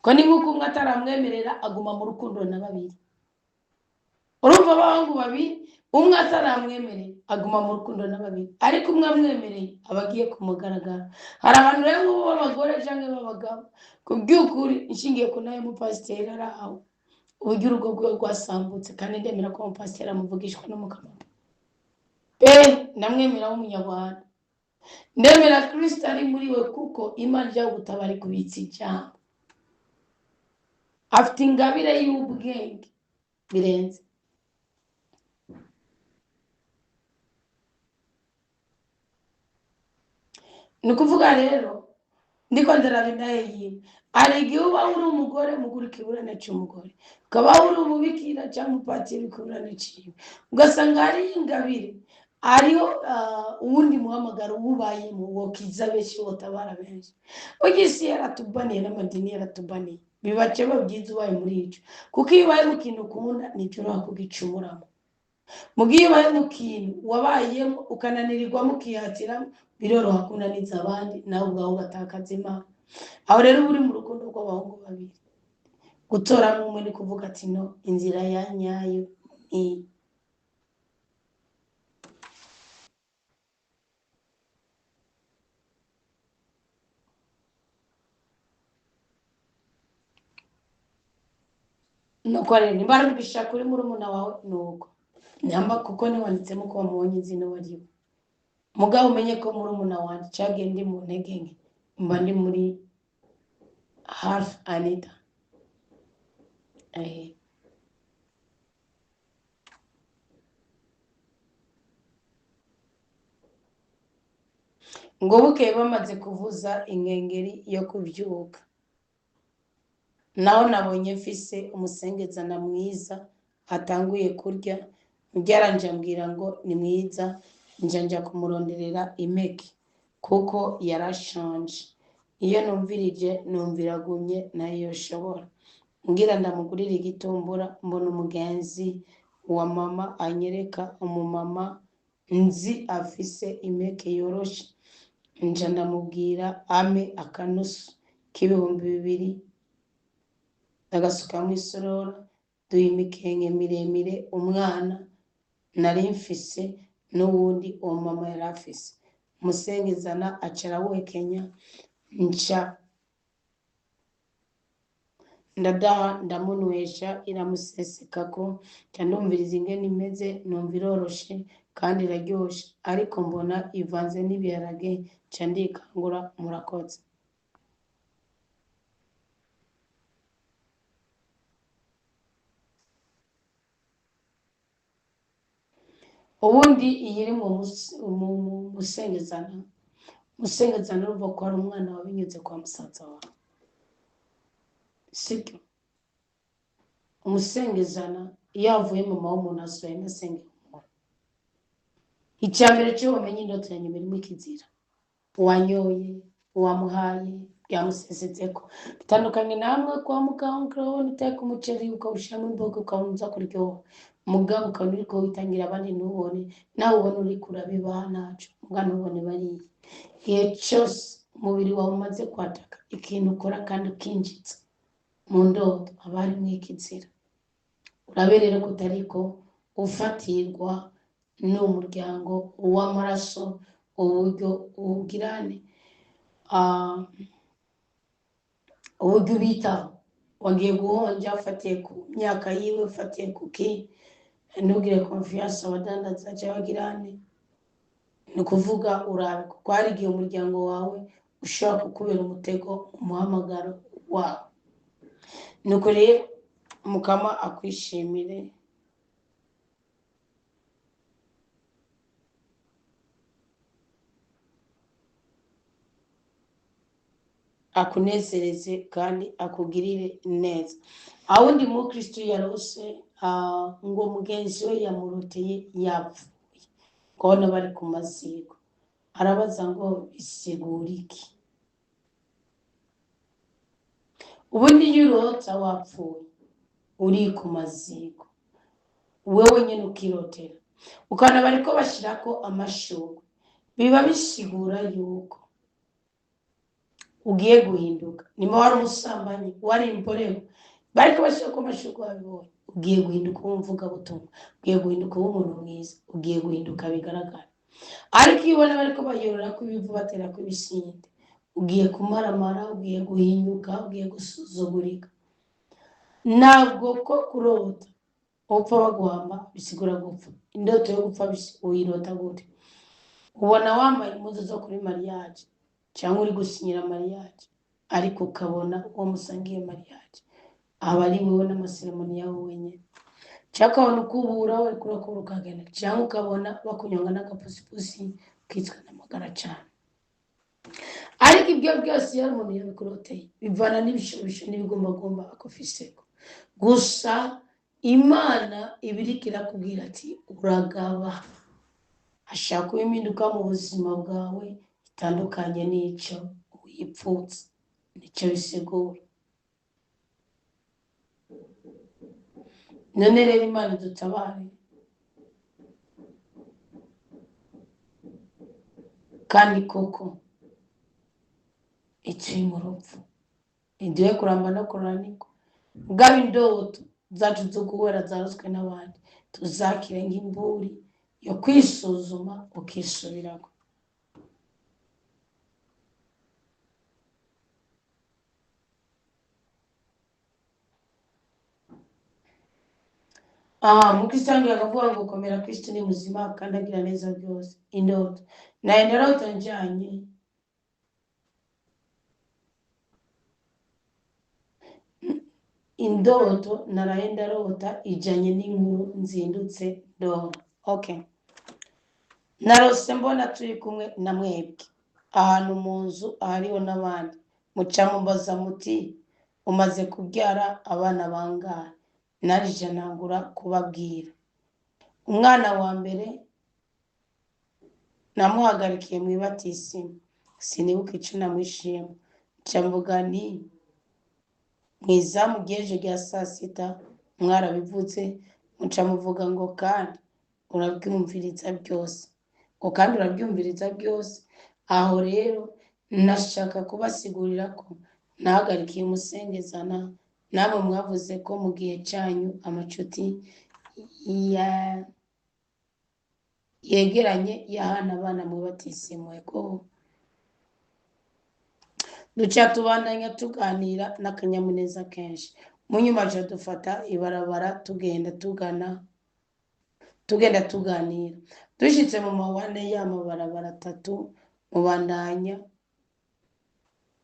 Speaker 1: Ko ni nkuko umwe ataramwemerera aguma mu rukundo na babiri. Urumva abahungu babiri umwe ataramwemerera aguma mu rukundo na babiri ariko umwe amwemereye abagiye kumugaragara. Hari abantu rero b'abagore canke b'abagabo kubyukuri inshingiye ko nayo mu pasiteri araho uburyo urugo rwe rwasambutse kandi ndemera ko mu pasiteri amuvugishwa n'umugabo. Namwemera w'umunyarwanda ndemera Kristo ari muri we kuko Imana ijya gutabara kubitsa ijambo. Afite ingabire y'ubwenge birenze. Ni ukuvuga rero ndiko ndarabinaye yiwe ari igihe uba uri umugore mugura ikiburane cy'umugore ukaba uri umubikira cyangwa umupatiri ikiburane ciwe ugasanga ari ingabire ariyo uwundi muhamagaro ubayemo wokiza benshi wotabara benshi. Ugisi yaratubaniye n'amadini yaratubaniye bibace babyiza ubaye muri ico kuko iyo ubaye mu kintu ukunda nicyo uraha kugicumuramo. Mugiye ubaye mu kintu wabayemo ukananirirwa mukihatira biroroha kunaniza abandi nawe ubwawe ugatakaza Imana. Aho rero uri mu rukundo rw'abahungu babiri gutora umwe ni kuvuga ati no inzira ya nyayo ni nuko rero niba rubisha kuri muri umuna wawe nuko nyamba kuko niwanditsemo ko wamubonye izina wariwe mugabo umenye ko muri umuna wanje cagiye ndi mu ntege nke mba ndi muri half Anita. Ngo bukeye bamaze kuvuza inkengeri yo kubyuka naho nabonye mfise umusengezana mwiza atanguye kurya byaranje ambwira ngo ni mwiza njanja kumuronderera imeke kuko yarashanje. Iyo numvirije numviragumye nayo shobora ngira ndamugurira igitumbura mbona umugenzi wa mama anyereka umumama nzi afise imeke yoroshe nja ndamubwira ame akanusu k'ibihumbi 2 ndagasuka mu isorora duha imikenke miremire umwana nari mfise n'uwundi uwo mama yari afise. Umusengezana aca arawuhekenya, nca ndadaha ndamunywesha, iramusesekako, nca ndumviriza ingene imeze, numva iroroshe kandi iraryoshe, ariko mbona ivanze n'ibiharage, nca ndikangura. Murakoze. Ubundi iyi iri mu musengezana, musengezana urumva ko hari umwana wabinyuze kwa musaza wawe, sibyo? Umusengezana iyo avuye mama w'umuntu asohoye nasengera umuntu. Icya mbere cyo wamenye indoto ya nyuma irimo ikizira, uwanyoye, uwamuhaye, byamusesetseko. Bitandukanye namwe kwa muganga urabona uteka umuceri ukawushyiramo imboga ukabona uza kuryoha, mugabo ukabona uriko witangira abandi ntubone, nawe ubona uriko urabibaha naco, muga ntubone bariye. Igihe cyose umubiri wawe umaze kwataka ikintu ukora kandi ukinjitsa mu ndoto, haba harimwo ikizira. Urabe rero ko utariko ufatirwa n'umuryango w'amaraso, uburyo ubugirane, uburyo ubitaho. Wagiye guhonja ufatiye ku myaka yiwe, ufatiye kuki, ntugire confiance abadandaza cyangwa bagirane. Ni ukuvuga urabe, kuko hari igihe umuryango wawe ushobora kukubera umutego umuhamagaro wawe. Nuko rero Mukama akwishimire, akunezereze kandi akugirire neza. Awundi mukristo yarose ngo mugenzi we yamuroteye yapfuye, kubona bari ku maziko, arabaza ngo bisigura iki? Ubundi iyo urota wapfuye uri ku maziko, wewe nyine ukirotera ukabona bariko bashirako amashurwe, biba bisigura yuko ugiye guhinduka. Nimba wari umusambanyi, wari imboreho, bariko bashirako amashurwe wabibonye, ugiye guhinduka umuvugabutumwa, ugiye guhinduka umuntu mwiza, ugiye guhinduka bigaragara. Ariko iyo ubona bariko bayororako ibivu baterako ibisinde, ugiye kumaramara, ugiye guhinyuka, ugiye gusuzugurika. Ntabwo ko kurota upfa baguhamba bisigura gupfa. Indoto yo gupfa uyirota gute? Ubona wambaye impuzu zo kuri mariage cyangwa uri gusinyira mariage, ariko ukabona uwo musangiye mariage aba ari wowe n'amaseremoni yawe wenyine, cyangwa ukabona ukubura ariko urakubura ukagenda, cyangwa ukabona bakunyonga n'agapusipusi ukitswe n'amagara cyane. Ariko ibyo byose iyo umuntu yabikuroteye bivana n'ibishobisho n'ibigumbagumba akofiseko. Gusa Imana ibiriko irakubwira ati uragaba, hashaka impinduka mu buzima bwawe itandukanye n'ico wipfutse, nico bisigura. None rero Imana idutabare, kandi koko ituri mu rupfu, iduhe kuramba no kuranirwa. Mugabo indoto zacu zo guhora zaroswe n'abandi tuzakire nk'imburi yo kwisuzuma ukisubirako. Mukristo wangu akavuga ngo komera, Kristo ni muzima kandi agira neza byose. Indoto naye ndarota njanye indoto, naraye ndarota ijanye n'inkuru nzindutse ndora. Okay, narose mbona turi kumwe na mwebwe ahantu mu nzu ahariho n'abandi, muca mumbaza muti umaze kubyara abana bangahe? Narije nangura kubabwira. Umwana wa mbere namuhagarikiye mu ibatisimu, sinibuka ico namwishima, nca mvuga nti mwizamu ry'ejo rya sasita mwarabivuze, muca muvuga ngo kandi urabyumviriza byose, ngo kandi urabyumviriza byose. Aho rero nashaka kubasigurira ko nahagarikiye umusengezana, namwe mwavuze ko mu gihe cyanyu amacuti yegeranye y'ahana abana mu batisimuye ko duca tubandanya tuganira n'akanyamuneza kenshi. Mu nyuma aje dufata ibarabara tugenda tuganira. Dushitse mu mawane y'amabarabara 3 mubandanya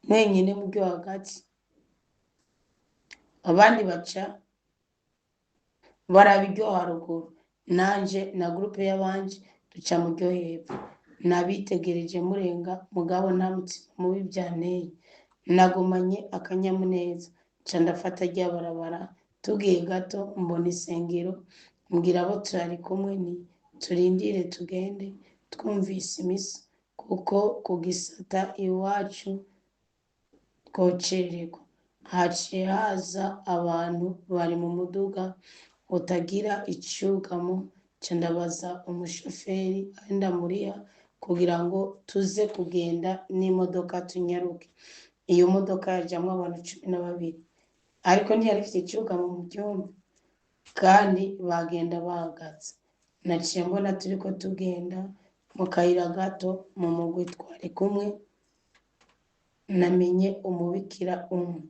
Speaker 1: mwenyine mu byo hagati, abandi baca barabiryo haruguru, nanje na groupe y'abanje duca mu ryo hepfo. Nabitegereje murenga mugabo ntamutse mubi byanteye, nagumanye akanyamuneza nca ndafata rya barabara. Tugiye gato mbona isengero, mbwira abo turari kumwe ni turindire tugende twumvise imisa, kuko kugisata iwacu twocererwa. Haciye haza abantu bari mu muduga utagira icugamo, nca ndabaza umushoferi arinda muriya kugira ngo tuze kugenda n'imodoka tunyaruke. Iyo modoka yajamwe abantu 12, ariko ntiyari ifite icugamo mu byumba kandi bagenda bahagaze. Naciye mbona turiko tugenda mu kayira gato mu mugwi twari kumwe, namenye umubikira umwe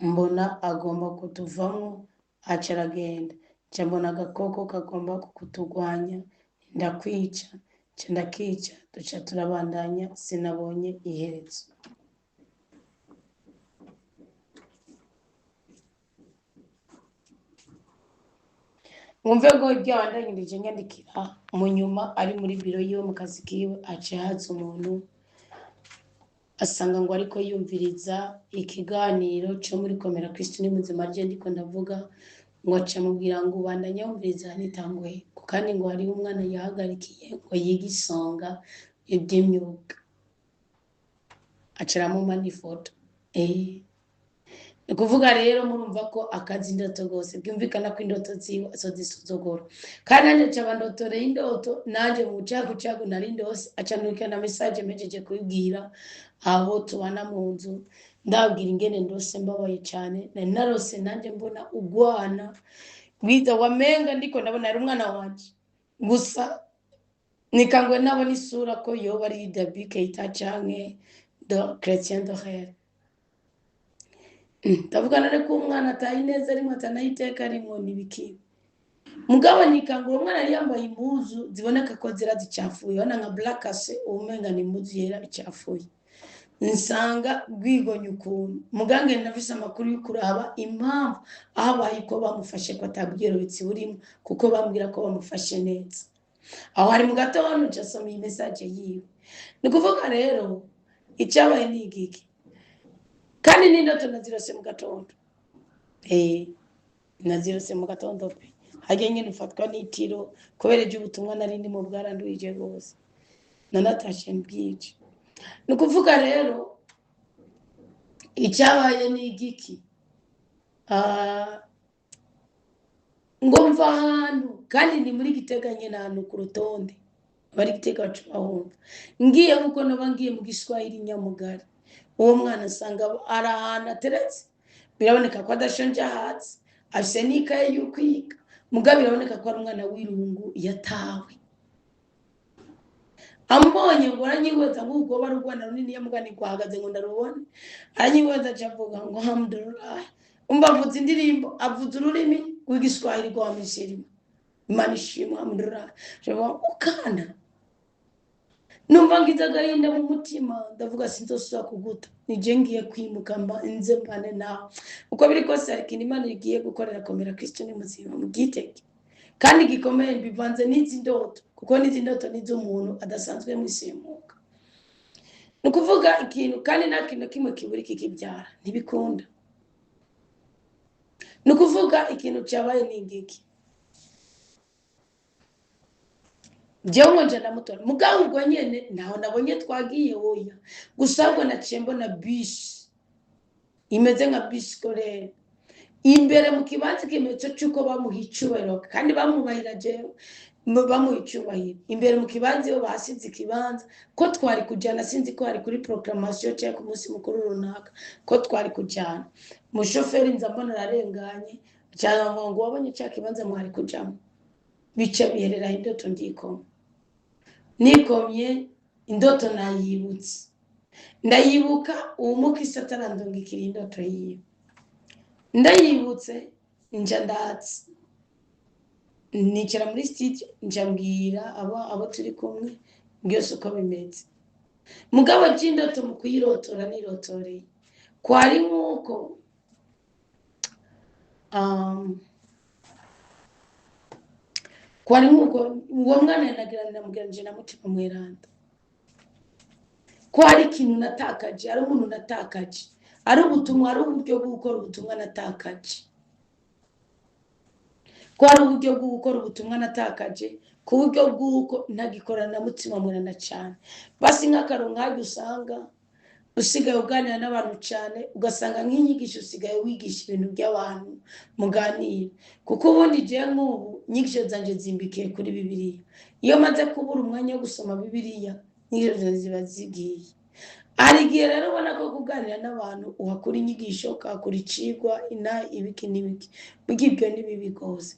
Speaker 1: mbona agomba kutuvamo aca aragenda. Nca mbona agakoko kagomba kutugwanya, ndakwica nca ndakica, duca turabandanya sinabonye iherezo. Mwumve ngo ibyo abandanyirije nyandikira mu nyuma ari muri biro yiwe mu kazi kiwe. Aca haza umuntu asanga ngo ariko yumviriza ikiganiro cyo muri Komera Kristo ni muzima rye ndiko ndavuga, ngo aca mubwira ngo ubandanya yumviriza nitanguye, kandi ngo hari umwana yahagarikiye ngo yiga isonga iby'imyuga. Aca mu manifoto Kuvuga rero murumva ko akazi indoto gose byumvikana ko indoto ziwe azozisuzugura. Kandi nanje cabandotoreye indoto nanje mu cagu nari ndose, aca nurikana message mejeje kubwira abo tubana mu nzu, ndabwira ingene ndose mbabaye cyane. Nari narose nanje mbona ugwana bwiza wamenga ndiko ndabona ari umwana wanje, gusa nikangwe nabona isura ko yoba ari David Keita canke do Chrétien de Réel. Ndavugana reko umwana atayi neza arimo atanayiteka arimo nibiki. Mugabo nikangura umwana yari yambaye impuzu ziboneka ko zira zicafuye, wana nka black ase umenga ni impuzu yera icafuye. Nsanga rwigonye ukuntu mugange nafise amakuru y'ukuraba impamvu ahabaye ko bamufashe ko atabwiro bitsi burimo, kuko bambwira ko bamufashe neza. Aho hari mu gatondo cyasoma iyi message yiwe. Nikuvuga rero icyabaye ni igiki, kandi n'indoto nazirose mu gatondo. Nazirose mu gatondo pe. Hajye nyine ufatwa n'itiro kubereje ubutumwa narindi mu bwaranduije rwose. Nanatashe mbwije. Nikuvuga rero icyabaye ni igiki. Ngo mva hano kandi ni muri giteganye n'ahantu ku rutonde bari gitega cubahumva. Ngiye kuko nabangiye mu Giswahili Nyamugari. Uwo mwana asanga arahana ateretse, biraboneka ko adashonje hatsi, afise n'ikaye y'ukwiga, mugabo biraboneka ko ari umwana w'irungu yatawe. Ambonye ngo aranyiweza ngo ubwo bari urwana runini yamugani kwahagaze ngo ndarubone, aranyiweza acavuga ngo alhamdulillah. Umva avuze indirimbo, avuze ururimi rw'igiswahili rwa Misiri, Imana ishimwe alhamdulillah. Jewe ukana numva ngize agahinda mu mutima, ndavuga sinzosubira kuguta, nije ngiye kwimuka mba nze mbane nawe. Uko biri kose hari ikintu Imana igiye gukorera Komera Kristo ni muzima mu giteke, kandi gikomeye bivanze n'izi ndoto, kuko n'izi ndoto nizo umuntu adasanzwe mwisimuka. Nukuvuga ikintu kandi nta kintu kimwe kiburi kikibyara ntibikunda. Nukuvuga ikintu cyabaye ni igiki. Jewe nje ndamutora mugabo ubwo nyene naho nabonye twagiye woya, gusa ngo naciye mbona bus imeze nka bus scolaire imbere mu kibanza kimezo cyuko bamuha icubahiro, kandi bamubahira jewe bamuha icubahiro imbere mu kibanza yo basize ikibanza ko twari kujana, sinzi ko hari kuri proclamation cyangwa ku munsi mukuru runaka ko twari kujana. Mushoferi nza mbona ararenganye cyangwa ngo wabonye cya kibanza mwari kujamo, bice biherera indoto ndiko. nikomye indoto nayibutse ndayibuka uwo mukristo atarandungikira indoto yiwe ndayibutse nja ndatse nicara muri studio nja mbwira abo turi kumwe byose uko bimeze mugabo cy'indoto mu kuyirotora nirotoreye kwari nk'uko kwari nk'uko uwo mwana namubwira nje na mutima mweranda ko hari ikintu natakaje ari umuntu natakaje ari ubutumwa ari uburyo bwo gukora ubutumwa natakaje ko ari uburyo bwo gukora ubutumwa natakaje ku buryo bw'uko ntagikorana na mutima mweranda cyane basi nk'akaronka usanga usigaye uganira n'abantu cyane ugasanga nk'inyigisho usigaye wigisha ibintu by'abantu muganira kuko ubundi je nk'ubu inyigisho zanje zimbikiye kuri bibiliya iyo maze kubura umwanya wo gusoma bibiliya inyigisho ziba zigiye hari igihe rero ubona ko kuganira n'abantu uhakura inyigisho ukahakura icigwa ibiki n'ibiki burya ibyo ni bibi rwose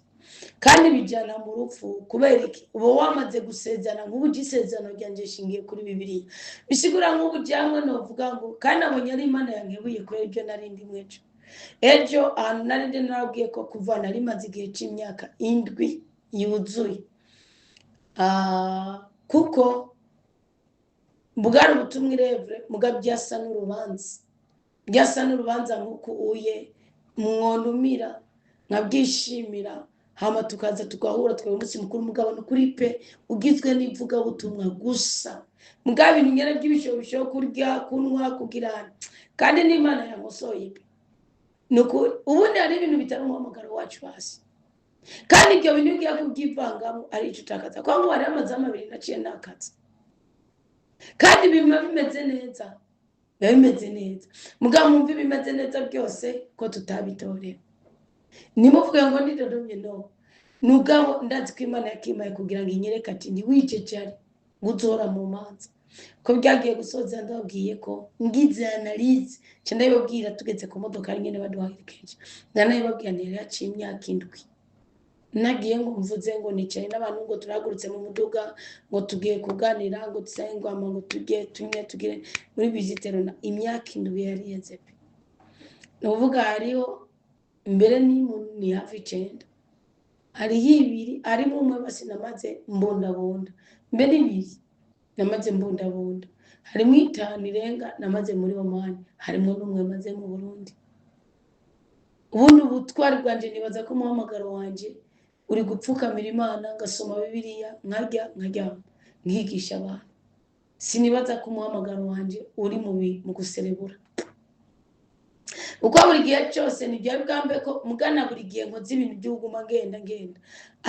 Speaker 1: kandi bijyana mu rupfu kubera iki uba wamaze gusezerana nk'ubu isezerano ryanjye shingiye kuri bibiliya bisigura nk'ubu cyangwa novuga ngo kandi abonye ari imana yankebuye kuri ibyo narindi mwejo ejo ahantu narindi narabwiye ko kuva nari maze igihe cy'imyaka 7 yuzuye kuko bwari ubutumwa irevure muga byasa n'urubanza nk'uko uye mwonumira nkabyishimira hama tukaza tugahura twebwe umunsi mukuru mugabano kuri pe ugizwe n'ivuga butumwa gusa mugabo ibintu nyene by'ibishobisho kurya kunwa kugirana kandi n'Imana yamusoye nuko ubundi hari ibintu bitari umuhamagaro wacu basi kandi ibyo bintu bigiye kubyivangamo ari ico utakaza kwa ngo hari amazama 2 naciye nakaza kandi bimwe bimeze neza mugabo mumva bimeze neza byose ko tutabitorera nimuvuge ngo ndidodomye no nugabo ndazi ko Imana yakimaye kugira ngo inyereka ati ndi wice cyari guzora mu manza ko byagiye gusoza ndabwiye ko ngize analyse cyane yababwira tugeze ku modoka ari nyene baduhakeje ndanayibabwira nere yaciye imyaka 7 nagiye ngo mvuze ngo nicaye n'abantu ngo turagurutse mu muduga ngo tugiye kuganira ngo dusengwa ngo tugiye tugire muri visitero na imyaka 7 yari yeze pe nuvuga hariho mbere ni hafi 9 hari 2 arimo umwe basi namaze mbondabonda mbere 2 namaze mbondabonda harimo 5 irenga namaze muri Omani harimo n'umwe maze mu Burundi ubundi ubutwari bwanje nibaza ko umuhamagaro wanje uri gupfukamira Imana ngasoma bibiliya nkarya nkigisha abantu sinibaza ko umuhamagaro wanje uri mu guserebura uko buri gihe cyose nibyo bwambe ko mugana buri gihe nkoze ibintu by'uguma ngenda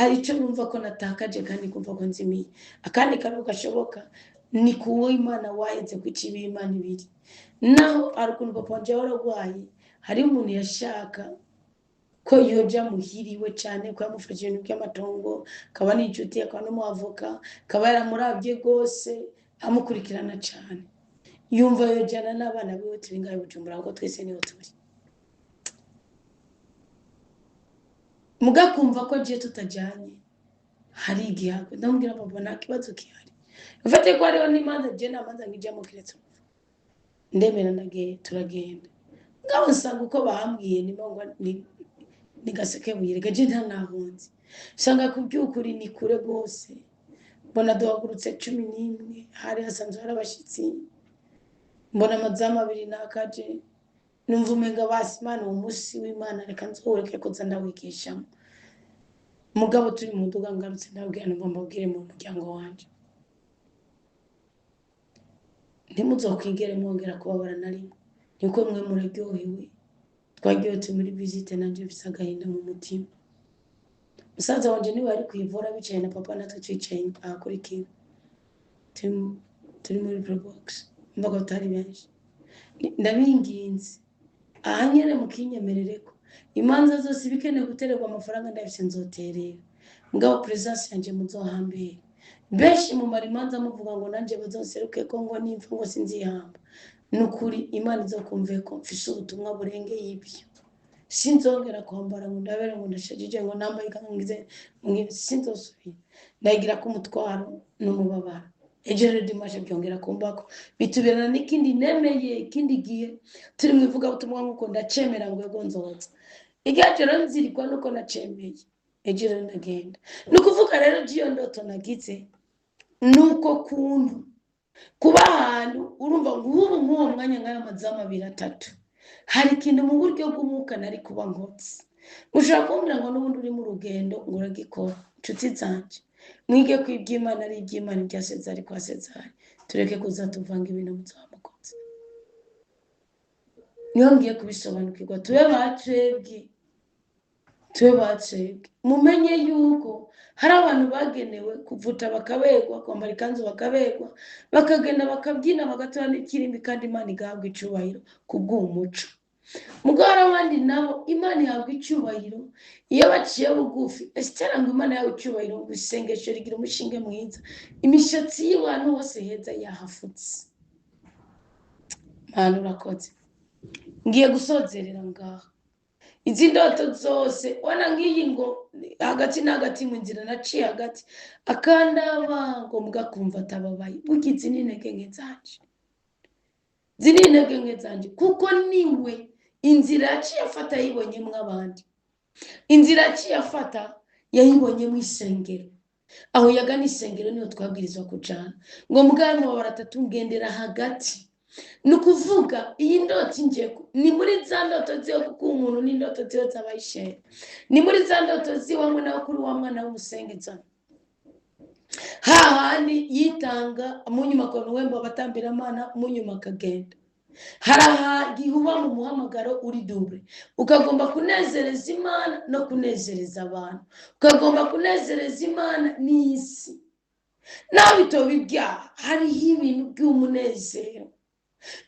Speaker 1: ari cyo numva ko natakaje kandi kumva ko nzimiye akandi karo gashoboka ni kuwo Imana wahenze kukibi Imana ibiri naho arukuntu papa wanje waragwaye hari umuntu yashaka ko yoja muhiriwe cyane ko yamufashe ibintu by'amatongo kaba n'inshuti akaba n'umuavoka kaba yaramurabye gose amukurikirana cyane yumva yojana n'abana biwe turingaye Bujumbura ko twese niho turi mugakumva ko je tutajanye hari igihago ndamubwira papa nta kibazo kihari ufate ko ariho n'imanza je namanza ngije mu kireto ndemera ndagiye turagenda ngabo nsanga uko bahambwiye ni gaseke buyirege je nta nahunze sanga kubyukuri ni kure gose mbona duhagurutse 11 hari hasanzwe hari abashitsi mbona amazama 2 nakaje numva umenga basi Imana umusi w'Imana reka nzureke ko nzawigisha mugabo turi mu nduga ngarutse ndabwira ngomba kubwire mu muryango wanje ntimuzokwigere mwongera kubabara nari niko mwe muraryohewe twagiye muri visite nanje bisagahinda mu mutima musaza wanje niwe ari kwivura bicaye na papa natwe twicaye akuri kintu turi muri probox mbaga tari benshi ndabinginze ahanyere mukinyemerereko imanza zose bikene gutererwa amafaranga ndabise nzoterera mugabo presence yanje muzohambere benshi mu marimanza muvuga ngo nanje bazoseruke ko ngo nimfa ngo sinzihamba nukuri Imana izokumve ko mfise ubutumwa burengeye ibyo sinzongera kwambara ngo ndabere ngo ndashajije ngo nambaye kangize sinzosubira ndagira ko umutwaro n'umubabara ejo rero dimaje byongera kumbako bitubirana n'ikindi nemeye ikindi gihe turi mu ivuga butumwa nkuko ndacemera ngo yego nzoza igihe rero nzirikwa nuko nacemeye ejo rero ndagenda nukuvuga rero giyo ndoto nagize nuko kuntu kuba ahantu urumva ngo ubu nk'uwo mwanya nk'aya mazamu 2-3 hari ikintu mu buryo bw'umwuka nari kuba nkotse ushaka kumbwira ngo n'ubundi uri mu rugendo ngo uragikora inshuti zanje mwige ko iby'Imana ari iby'Imana ibya Sezari kwa Sezari tureke kuza tuvanga ibintu muzamukoze niyo ngiye kubisobanukirwa tube batwebwe mumenye yuko hari abantu bagenewe kuvuta bakabegwa kwambara ikanzu bakabegwa bakagenda bakabyina bagatora n'ikirimbi kandi Imana igahabwa icubahiro kubw'umuco mugara abandi nabo Imana ihabwa icubahiro iyo baciye bugufi esitera ngo Imana yawe icubahiro ngo isengesho rigira umushinge mwiza imishatsi y'abantu hose heza yahafutse Mana urakoze ngiye gusozerera ngaha izi ndoto zose wana ngiyi ngo hagati na hagati mu nzira naciye hagati akandaba ngo mugakumva atababaye bukizi n'intege nke zanje kuko niwe inzira yaciye afata yibonyemo abandi inzira yaciye afata yayibonyemo isengero aho yagana isengero niho twabwirizwa kujana ngo mugani wa baratatu ngendera hagati nukuvuga iyi ndoto njeko ni muri za ndoto ziyo kuko umuntu ni ndoto ziyo zabayishere ni muri za ndoto ziyo hamwe na kuri wa mwana w'umusengezana hahandi yitanga munyuma ko nuwemba batambira Imana munyuma akagenda haraha gihuba mu muhamagaro uri double ukagomba kunezereza Imana no kunezereza abantu ukagomba kunezereza Imana n'isi nawe bitobibya hari ibintu by'umunezero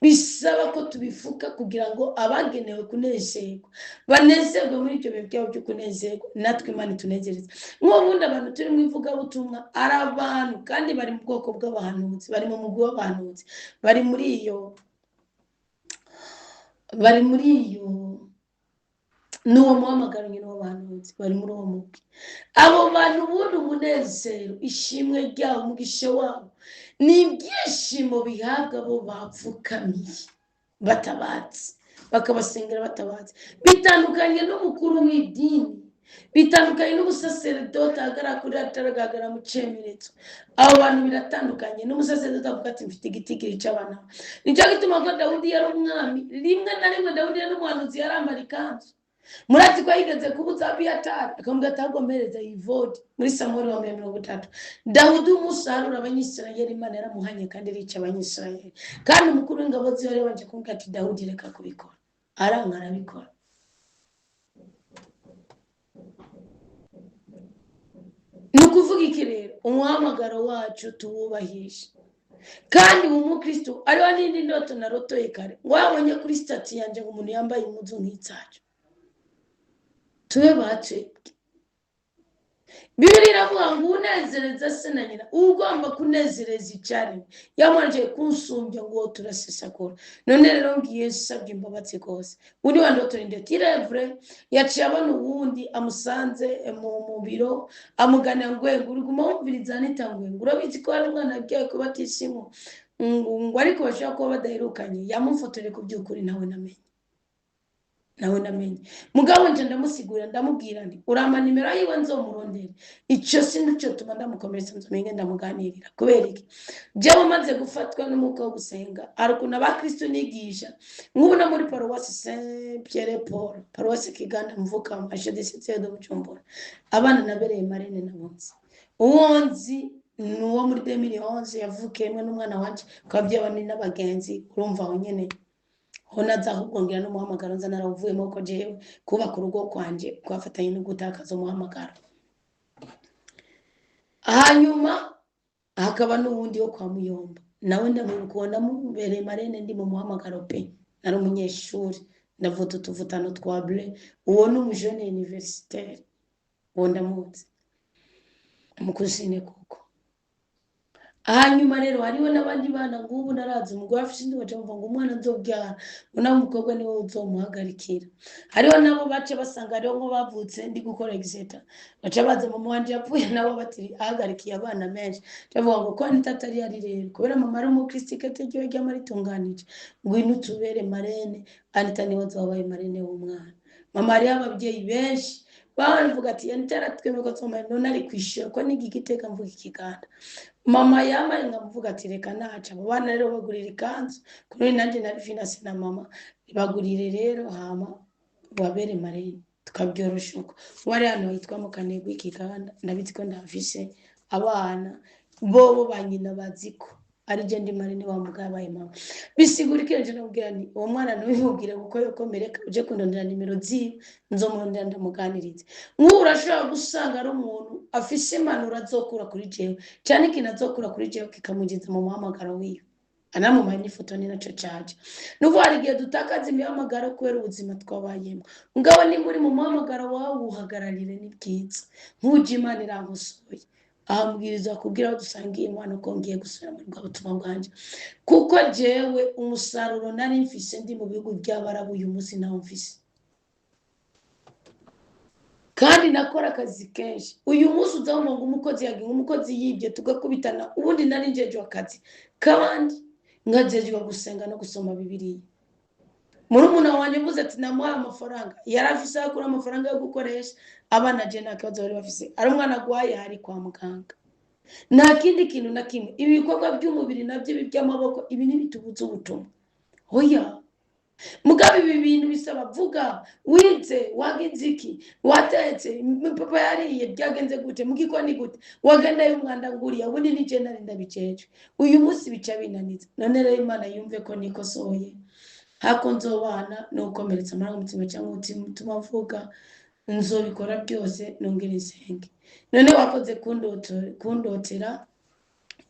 Speaker 1: bisaba ko tubifuka kugira ngo abagenewe kunezerwa banezerwe muri ibyo bintu byabo byo kunezerwa natwe Imana tunezereza nk'ubundi abantu turi mu ivuga butumwa ari abantu kandi bari mu bwoko bw'abahanuzi bari mu mugwi w'abahanuzi bari muri iyo n'uwo muhamagaro nyine w'abahanuzi bari muri uwo mugwi abo bantu bundi umunezero ishimwe ryabo umugisha wabo ni ibyishimo bihabwa abo bapfukamiye batabatse bakabasengera batabatse bitandukanye n'umukuru w'idini bitandukanye n'umusaseredoti agaragara mu cemeretso abo bantu biratandukanye n'umusaseredoti avuga ati mfite igitigiri cy'abana nicyo gituma ko Dawudi yari umwami rimwe na rimwe Dawudi yari n'umuhanuzi yarambara ikanzu murati ko yigeze kubuza Abiyatari akamubwira atagomereza Yivodi muri Samuel wa 30 Dawudi umusarura abanyisirayeli Imana yaramuhanye kandi rica abanyisirayeli kandi umukuru w'ingabo ziyo yari wanje kumubwira ati Dawudi reka kubikora aranga arabikora nukuvuga iki rero umuhamagaro wacu tuwubahisha kandi umukristo ariho n'indi ndoto narotoye kare wabonye kuri stati yanje ngo umuntu yambaye impuzu nk'itsacu tube batwebwe Bibiri iravuga ngo unezereza se na nyina ugomba kunezereza icyaremwe yamanje kunsumbya ngo turasesakora none rero ngiye sabye imbabatsi kose uri wandotora ndetse irevre yaciye abana uwundi amusanze mu biro amugana ngwengu uri gumumviriza nitangwe urabizi ko ari umwana agiye kubatisimu ngo ariko bashaka ko badaherukanye yamufotore ku byukuri nawe namenye mugabo nje ndamusigura ndamubwira nti urama nimero yiwe nzomurondera icyo sinducyo tuma ndamukomeretsa nzomenge ndamuganirira kubera iki jewe maze gufatwa n'umuko wo gusenga arukuna abakristo nigisha nk'ubu na muri paroisse Saint Pierre Paul paroisse Kiganda mvuka mu Archdiocèse de Bujumbura abana nabereye marene nabonze uwonzi nuwo muri 2011 yavukemwe n'umwana wanje kwabye abandi n'abagenzi urumva aho nyene hona zahubwongera n'umuhamagaro nza naravuyemo ko jewe kubaka urugo kwanje kwafatanye no gutakaza umuhamagaro hanyuma hakaba n'uwundi wo kwa Muyomba nawe ndamubona mubereye marene ndi mu muhamagaro pe nari umunyeshuri ndavuta tuvutano twa bleu uwo n'umujene universitaire uwo ndamuzi umukuzine kuko hanyuma rero hariho n'abandi bana ngubu narazi umugore afite indi baca bavuga ngo umwana nzobyara unawe umukobwa niwe uzomuhagarikira. Hariho nabo bace basanga hariho nko bavutse ndi gukora exeta baca baza mama wanje yapfuye nabo bati ahagarikiye abana menshi bavuga ngo ko Anita atari yari rero kubera mama ari umukristo ryo ryama ritunganije ngwino utubere marene Anita niwe azobaye marene w'umwana. Mama hariho ababyeyi benshi bavuga ati Anita yaratwemeye ko tuzomara none ari kwishura ko nigi giteka mvuga ikiganda. Mama yamaye nkamuvuga ati reka naca abo bana rero bagurira ikanzu kuri nanjye nari finance na mama bagurire rero hama babere marene tukabyorosha uko wari hano yitwa mu Kanegwa ikiganda ndabizi ko ndafise abana bobo banyina baziko ari je ndi marene wa mugabaye mama bisigurikira je nabwira ni uwo mwana nubibwira kuko yokomereka uje kundondera nimero ziwe nzomurondera ndamuganirize. Urashobora gusanga ari umuntu afise impanuro azokura kuri jewe cyane kinazokura kuri jewe kikamugiza mu muhamagaro wiwe anamumaye n'ifoto ni naco caje nuko hari igihe dutakaza imihamagaro kubera ubuzima twabayemo ngabo ni muri mu muhamagaro wawe uhagararire ni bwiza nkuje Imana irankosoye ahambwiriza kubwira aho dusangiye Imana ko ngiye gusura muri bwa butumwa bwanje kuko jewe umusaruro nari mfise ndi mu bihugu by'Abarabu uyu munsi nawo mfise kandi nakora akazi kenshi. Uyu munsi uzabona ngo umukozi yagiye umukozi yibye tugakubitana ubundi nari njeje akazi kandi ngajejwe gusenga no gusoma Bibiliya. Murumuna wanje mvuze ati namuha amafaranga yarafise akura amafaranga yo gukoresha abana je nakazo bari bafise ari umwana gwaye hari kwa muganga nta kindi kintu na kimwe ibikorwa by'umubiri nabyo by'amaboko ibi nibitubuza ubutumwa hoya mugabe ibi bintu bisaba vuga wize wagiziki watetse papa yariye byagenze gute mugikoni gute wagenda y'umwanda nguriya ubundi ni je nari ndabiceje uyu munsi bica binaniza none rero Imana yumve ko nikosoye hako nzobana nukomeretsa amarangamutima cyangwa umutima mvuga nzobikora byose nongera insenge. None wakoze kundotera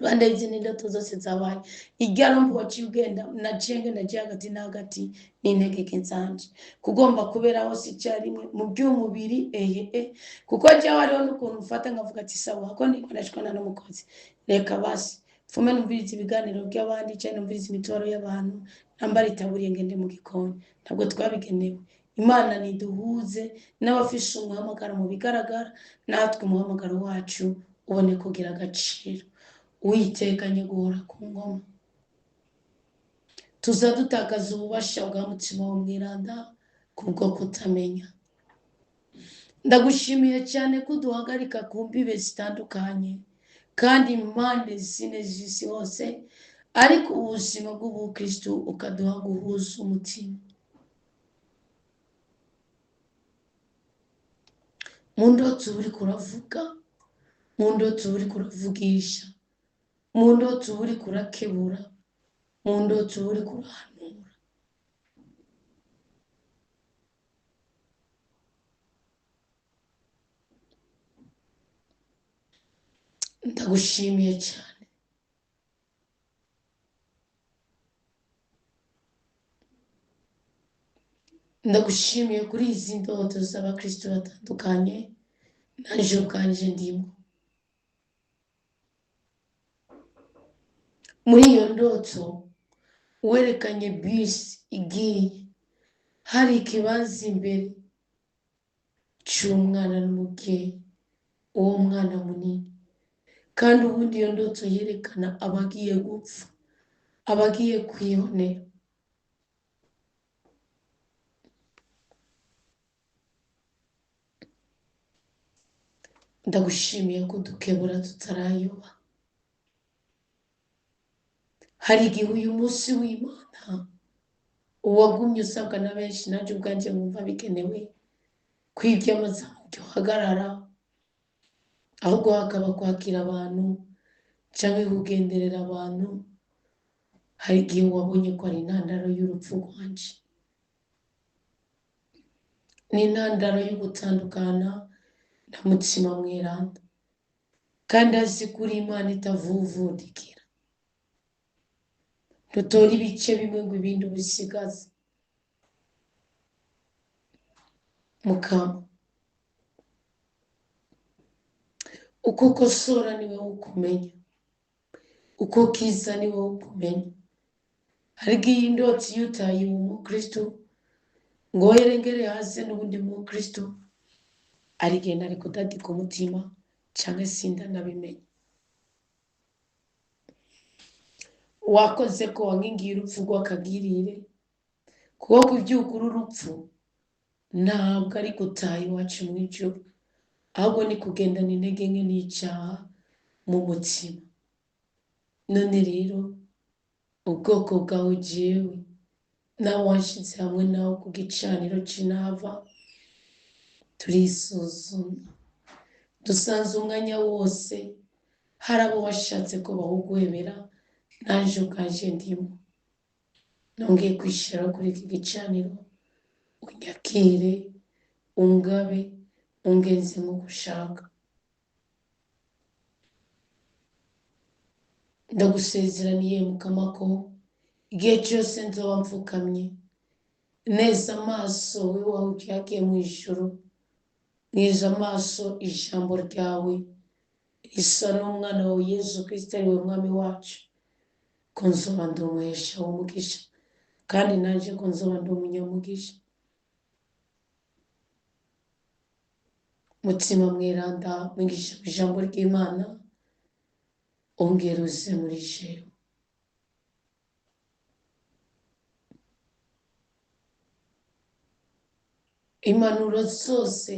Speaker 1: Rwanda izindi ndoto zose zabaye igaro mvuga cyugenda nacenge nagiye hagati na hagati n'intege nzanje kugomba kubera hose icyarimwe mu by'umubiri kuko cyawe ariho n'ukuntu ufata ngavuga ati sawa hako nikoreshwana n'umukozi reka basi fume numviriza ibiganiro by'abandi cyane numviriza imitwaro y'abantu nambara itaburiye ngende mu gikoni ntabwo twabigenewe. Imana niduhuze n'abafishe umuhamagaro mu bigaragara natwe umuhamagaro wacu ubone kugira agaciro uyitekanye guhora ku ngoma tuzadutakaza ububasha bwa mutima wo mwiranda kubwo kutamenya. Ndagushimiye cyane ko duhagarika ku mbibe zitandukanye kandi impande zine z'isi hose ariko ubuzima bw'ubukristo ukaduha guhuza umutima. Mu ndoto uri kuravuga mu ndoto uri kuravugisha mu ndoto uri kurakebura mu ndoto uri kurahanura. Ndagushimiye cyane ndagushimiye kuri izi ndoto z'abakristo batandukanye naje ukanje ndimo. Muri iyo ndoto werekanye bisi igiye hari ikibanza imbere cy'umwana n'umubyeyi uwo mwana munini kandi ubundi iyo ndoto yerekana abagiye gupfa abagiye kwihonera. Ndagushimiye ko dukebura tutarayoba. Hari igihe uyu munsi w'Imana uwagumye usabwa na benshi nanjye ubwanjye mwumva bikenewe kwibyamaza byo hagarara ahubwo hakaba kwakira abantu cyangwa kugenderera abantu. Hari igihe wabonye ko ari intandaro y'urupfu rwanje n'intandaro yo gutandukana na mutima mwiranda kandi azi kuri Imana itavuvudikira dutora ibice bimwe ngo ibindi ubisigaze. Mukama uko ukosora niwe ukumenya uko kiza ni wowe kumenya. Hari igihe indotsi iyo utaye umukristo ngo yerengere hasi n'ubundi mukristo ari igihe nari kudadika umutima cyangwa sinda nabimenye. Wakoze ko wankingiye urupfu rw'akagirire, kuko kubyuka urupfu ntabwo ari gutaha iwacu mu ijuru, ahubwo ni kugendana intege nke n'icyaha mu mutima. None rero ubwoko bwawe jewe nawe wanshize hamwe nawe ku gicaniro c'inava, turisuzuma dusanze umwanya wose hari abo washatse ko bawugwebera, nanje ubwanje ndimo. Nongeye kwishira kuri iki gicaniro, unyakire, ungabe, ungenze nk'uko ushaka. Ndagusezeraniye Mukama ko igihe cyose nzoba mfukamye neza amaso wiwawe ugiye mu ijuru, neza amaso ijambo ryawe risa n'umwana wawe Yesu Kristo ari we mwami wacu, ko nzoba ndi umuhesha w'umugisha, kandi nanje ko nzoba ndi umunyamugisha. Mutima mweranda mwigisha ijambo ry'Imana, ongera uze muri jewe. Impanuro zose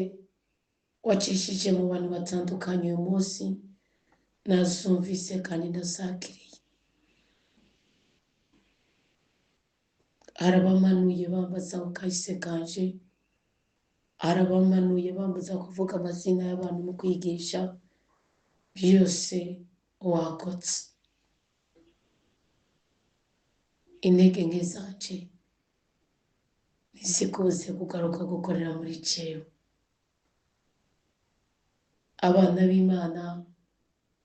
Speaker 1: wacishije mu bantu batandukanye uyu munsi nazumvise kandi ndazakiriye. Arabamanuye bambaza ku kahise kanje, arabamanuye bambaza kuvuga amazina y'abantu mu kwigisha, byose wakotse. Intege nke zanje nizikubuze kugaruka gukorera muri jewe. Abana b'Imana,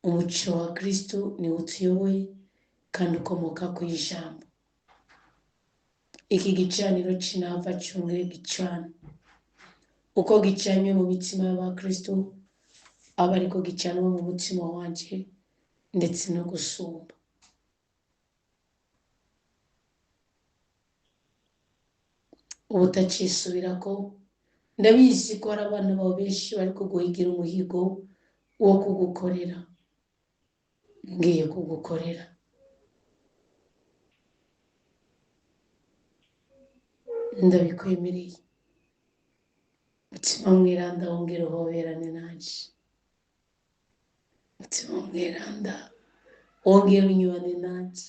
Speaker 1: umuco wa Kristo ni utuyoboye kandi ukomoka ku ijambo. Iki gicaniro c'inava cyongere gicana, uko gicanywe mu mitima y'abakristo aba ariko gicanwa mu mutima wanje ndetse no gusumba. Ubutacisubirako ndabizi ko hari abana bawe benshi bari kuguhigira umuhigo wo kugukorera. Ngiye kugukorera. Ndabikwemereye. Mutima mweranda wongera uhoberane nanje. Mutima mweranda wongera unyubane nanje.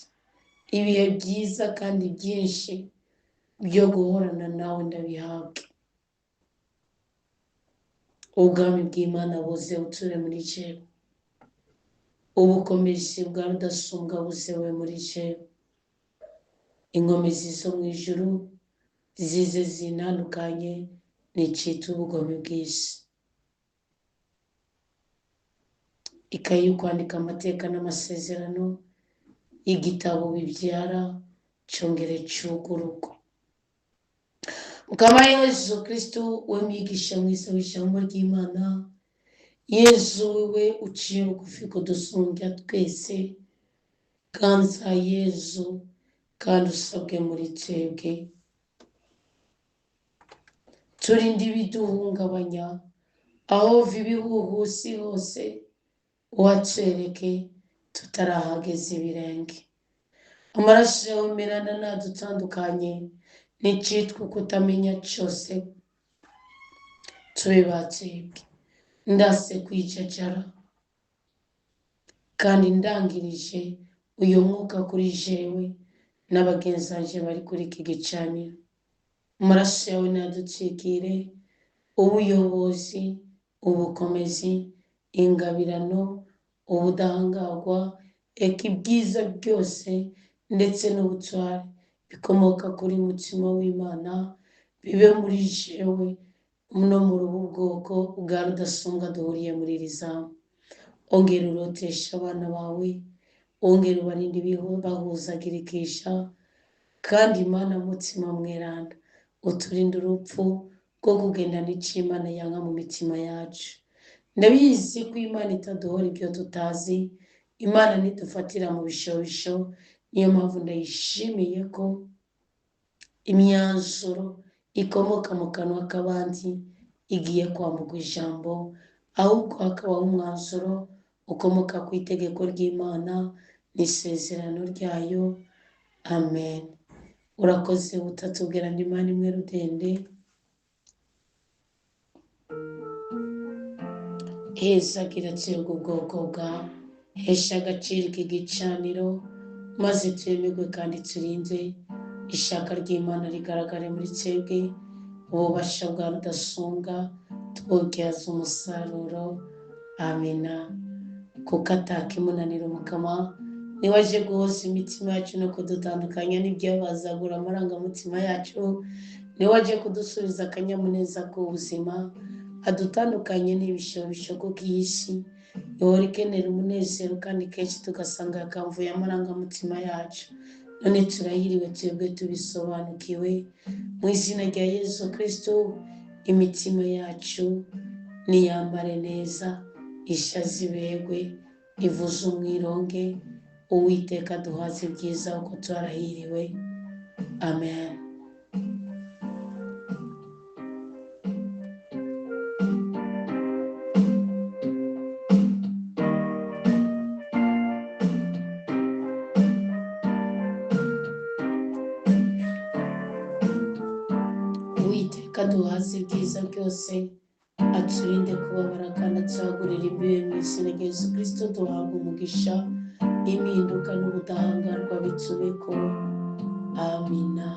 Speaker 1: Ibihe byiza kandi byinshi byo guhorana nawe ndabihabwe. Ubwami bw'Imana buze buture muri jewe. Ubukomezi bwa rudasumbwa buzewe muri jewe. Inkomezi zo mu ijuru zize zinandukanye n'icita ubugome bw'isi. Ikaye yo kwandika amateka n'amasezerano y'igitabo bibyara cyongere cyuguruko. Mukama Yesu Kristo we mwigisha mwiza w'ijambo ry'Imana, Yesu wewe uciye bugufi kudusumbya twese, ganza Yesu kandi usabwe muri twebwe. Turinde ibiduhungabanya, aho vibihuhusi hose uhatwereke tutarahageze ibirenge. Amaraso yawe merana nadutandukanye n'icitwa kutamenya cyose, tube batwebwe. Ndase kwijajara kandi ndangirije uyu mwuka kuri jewe n'abagenzi banje bari kuri iki gicaniro. Amaraso yawe nadutwikire ubuyobozi, ubukomezi, ingabirano, ubudahangarwa, eka ibyiza byose ndetse n'ubutware bikomoka kuri mutima w'Imana bibe muri jewe no muri ubu bwoko bwa rudasumbwa duhuriye muri iri zamu. Ongera urotesha abana bawe, ongera ubarinde bahuzagirikisha, kandi Imana mutima mweranda uturinde urupfu rwo kugenda n'icimana yanga mu mitima yacu. Ndabizi ko Imana itaduhora ibyo tutazi, Imana ntidufatira mu bishobisho, niyo mpamvu ndayishimiye ko imyanzuro ikomoka mu kanwa k'abandi igiye kwamburwa ijambo, ahubwo hakabaho umwanzuro ukomoka ku itegeko ry'Imana n'isezerano ryayo. Amen. Urakoze utatubwira ndi Imana imwe rudende. Heza kiracirwa ubwoko bwawe, hesha agaciro iki gicaniro, maze twemerwe kandi turinde ishaka ry'Imana rigaragare muri twebwe, ububasha bwa rudasumbwa tububyaza umusaruro. Amina. Kuko atakimunanira umukama, niwe aje guhoza imitima yacu no kudutandukanya n'ibyabazagura amarangamutima yacu, niwe aje kudusubiza akanyamuneza k'ubuzima, adutandukanye n'ibishobisho kuko iyi si ihora ikenera umunezero, kandi kenshi tugasanga yakamvuye amarangamutima yacu. None turahiriwe twebwe tubisobanukiwe. Mu izina rya Yesu Kristo, imitima yacu niyambare neza, ishaze ibegwe, ivuze umwironge. Uwiteka duhaze ibyiza uko turahiriwe. Amen. Uwiteka duhaze ibyiza byose, aturinde kubabara kandi aturagurira imbibe. Mu izina rya Yesu Kristo duhabwa umugisha, impinduka n'ubudahangarwa bitubeko. Amina.